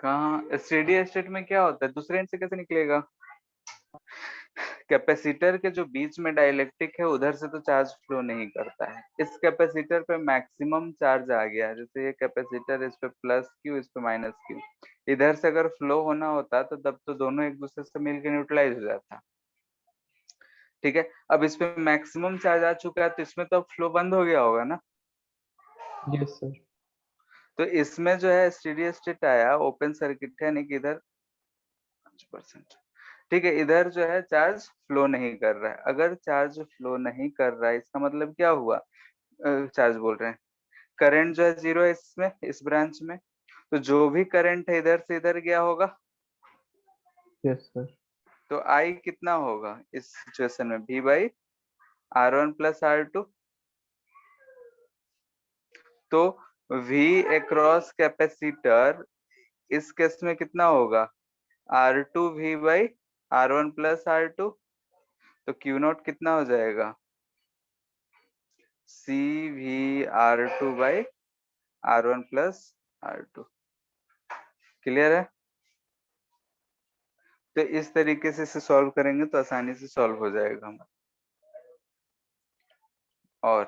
कहाँ स्टेडी स्टेट में क्या होता है, दूसरे एंड से कैसे निकलेगा? कैपेसिटर के जो बीच में डाइलेक्ट्रिक है उधर से तो चार्ज फ्लो नहीं करता है। इस कैपेसिटर पे मैक्सिमम चार्ज आ गया है, जैसे ये कैपेसिटर, इस पे प्लस क्यू, इस पे माइनस क्यू। इधर से अगर फ्लो होना होता तो तब तो दोनों एक दूसरे से मिलकर न्यूट्रलाइज हो जाता। ठीक है, अब इस पे मैक्सिमम चार्ज आ चुका है तो इसमें तो अब फ्लो बंद हो गया होगा ना। Yes sir. तो इसमें जो है स्टेडी स्टेट आया, ओपन सर्किट है, यानी कि इधर 5%। ठीक है, इधर जो है चार्ज फ्लो नहीं कर रहा है। अगर चार्ज फ्लो नहीं कर रहा है इसका मतलब क्या हुआ, चार्ज बोल रहे हैं, करंट जो है 0 है इसमें, इस ब्रांच में। तो जो भी करंट है इधर से इधर गया होगा। Yes sir. तो आई कितना होगा इस सिचुएशन में, V by R1 plus R2। तो V अक्रॉस कैपेसिटर इस केस में कितना होगा, R2 V by R1 plus R2। तो Q नॉट कितना हो जाएगा, C V R2 by R1 plus R2। Clear है? तो इस तरीके से इसे सॉल्व करेंगे तो आसानी से सॉल्व हो जाएगा हमारा। और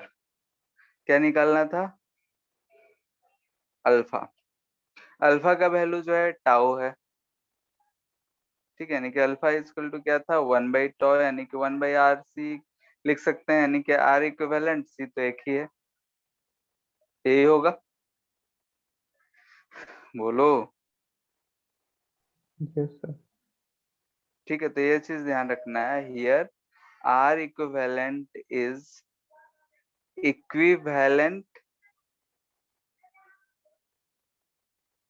क्या निकालना था, अल्फा। अल्फा का वैल्यू जो है टाउ है। ठीक है, यानी कि अल्फा इक्वल टू क्या था, 1 बाई टॉ, यानी कि 1 बाई आर सी लिख सकते हैं, यानी कि आर इक्विवेलेंट, सी तो एक ही है, यही होगा। बोलो। Yes sir. ठीक है, तो ये चीज ध्यान रखना है, here R equivalent is equivalent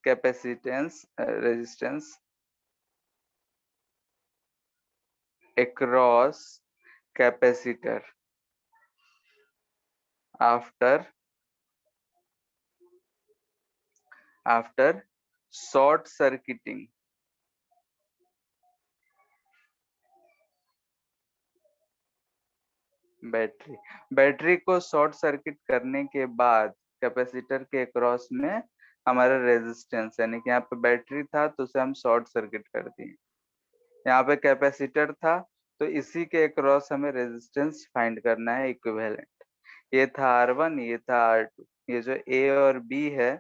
capacitance resistance across capacitor after short circuiting battery को शॉर्ट सर्किट करने के बाद कैपेसिटर के अक्रॉस में हमारा रेजिस्टेंस, यानी कि यहाँ पे बैटरी था तो उसे हम शॉर्ट सर्किट कर दिए, यहाँ पे कैपेसिटर था तो इसी के अक्रॉस हमें रेजिस्टेंस फाइंड करना है इक्विवेलेंट। ये था R1, ये था R2, ये जो A और B है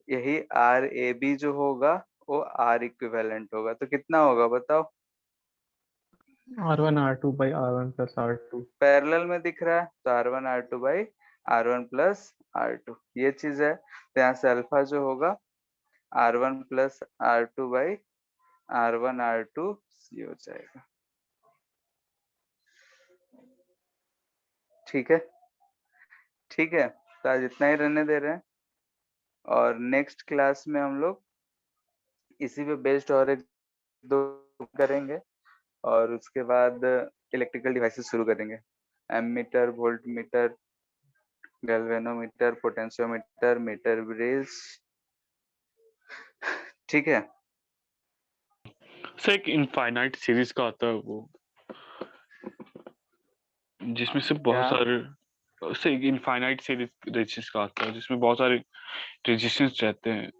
यही RAB जो होगा वो R इक्विवेलेंट होगा। तो कितना होगा बताओ, R1 R2 by R1 plus R2। Parallel में दिख रहा है तो R1 R2 by R1 plus R2 ये चीज है। तो यहाँ से अल्फा जो होगा R1 plus R2 by R1 R2 C हो जाएगा। ठीक है, ठीक है, तो आज इतना ही रहने दे रहे हैं और नेक्स्ट क्लास में हम लोग इसी पे बेस्ड और एक दो करेंगे और उसके बाद इलेक्ट्रिकल डिवाइसेस शुरू करेंगे, ammeter, voltmeter, galvanometer, potentiometer, metre bridge. ठीक है, सर एक इनफाइनाइट सीरीज का आता है वो, जिसमें से बहुत क्या? सारे, सर एक इनफाइनाइट सीरीज रेजिस्टेंस का आता है जिसमें बहुत सारे रेजिस्टेंस रहते हैं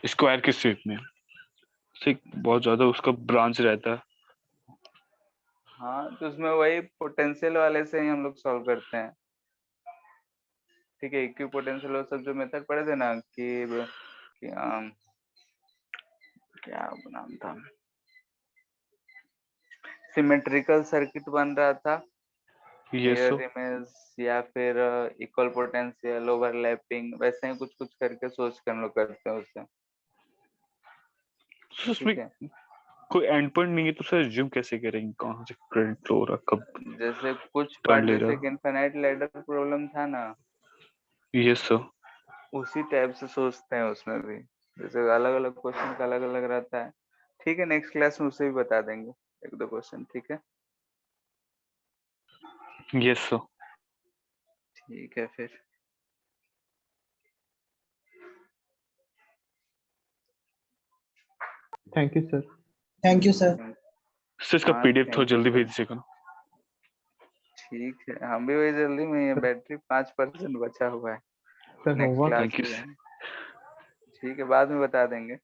स्क्वायर के शेप में, सर बहुत ज्यादा उसका ब्रांच रहता है। हाँ, तो उसमें वही पोटेंशियल वाले से ही हम लोग सॉल्व करते हैं। ठीक है, इक्वी पोटेंशियल वो सब जो मेथड पढ़े थे ना कि क्या नाम था, सिमेट्रिकल सर्किट बन रहा था, यस मिरर सर। इमेज या फिर इक्वल पोटेंशियल, ओवरलैपिंग, वैसे ही कुछ कुछ करके सोच कर हम लोग करते हैं उससे। सर उसमें ठीक है, कोई एंड पॉइंट नहीं है तो सर ज्यूम कैसे करेंगे कहाँ से करंट फ्लो हो रहा, कब जैसे कुछ टर्न पार्ट ले जैसे रहा? कि इनफाइनाइट लैडर प्रॉब्लम था ना, यस सर। उसी टाइप से सोचते हैं उसमें भी, जैसे अलग अलग क्वेश्चन का अलग अलग रहता है। ठीक है, नेक्स्ट क्लास में उसे भी बता देंगे एक दो क्वेश्चन। ठीक है, यस सर। ठीक है फिर। Thank you sir. Thank you sir. Sir इसका हाँ, पीडीएफ थोड़ा थैंक यू जल्दी सर। भेज दीजिएगा ना। ठीक है, हम भी वही जल्दी में, ये बैटरी 5% बचा हुआ है, sir next homework. Class thank you. में जाएंगे। ठीक है, बाद में बता देंगे।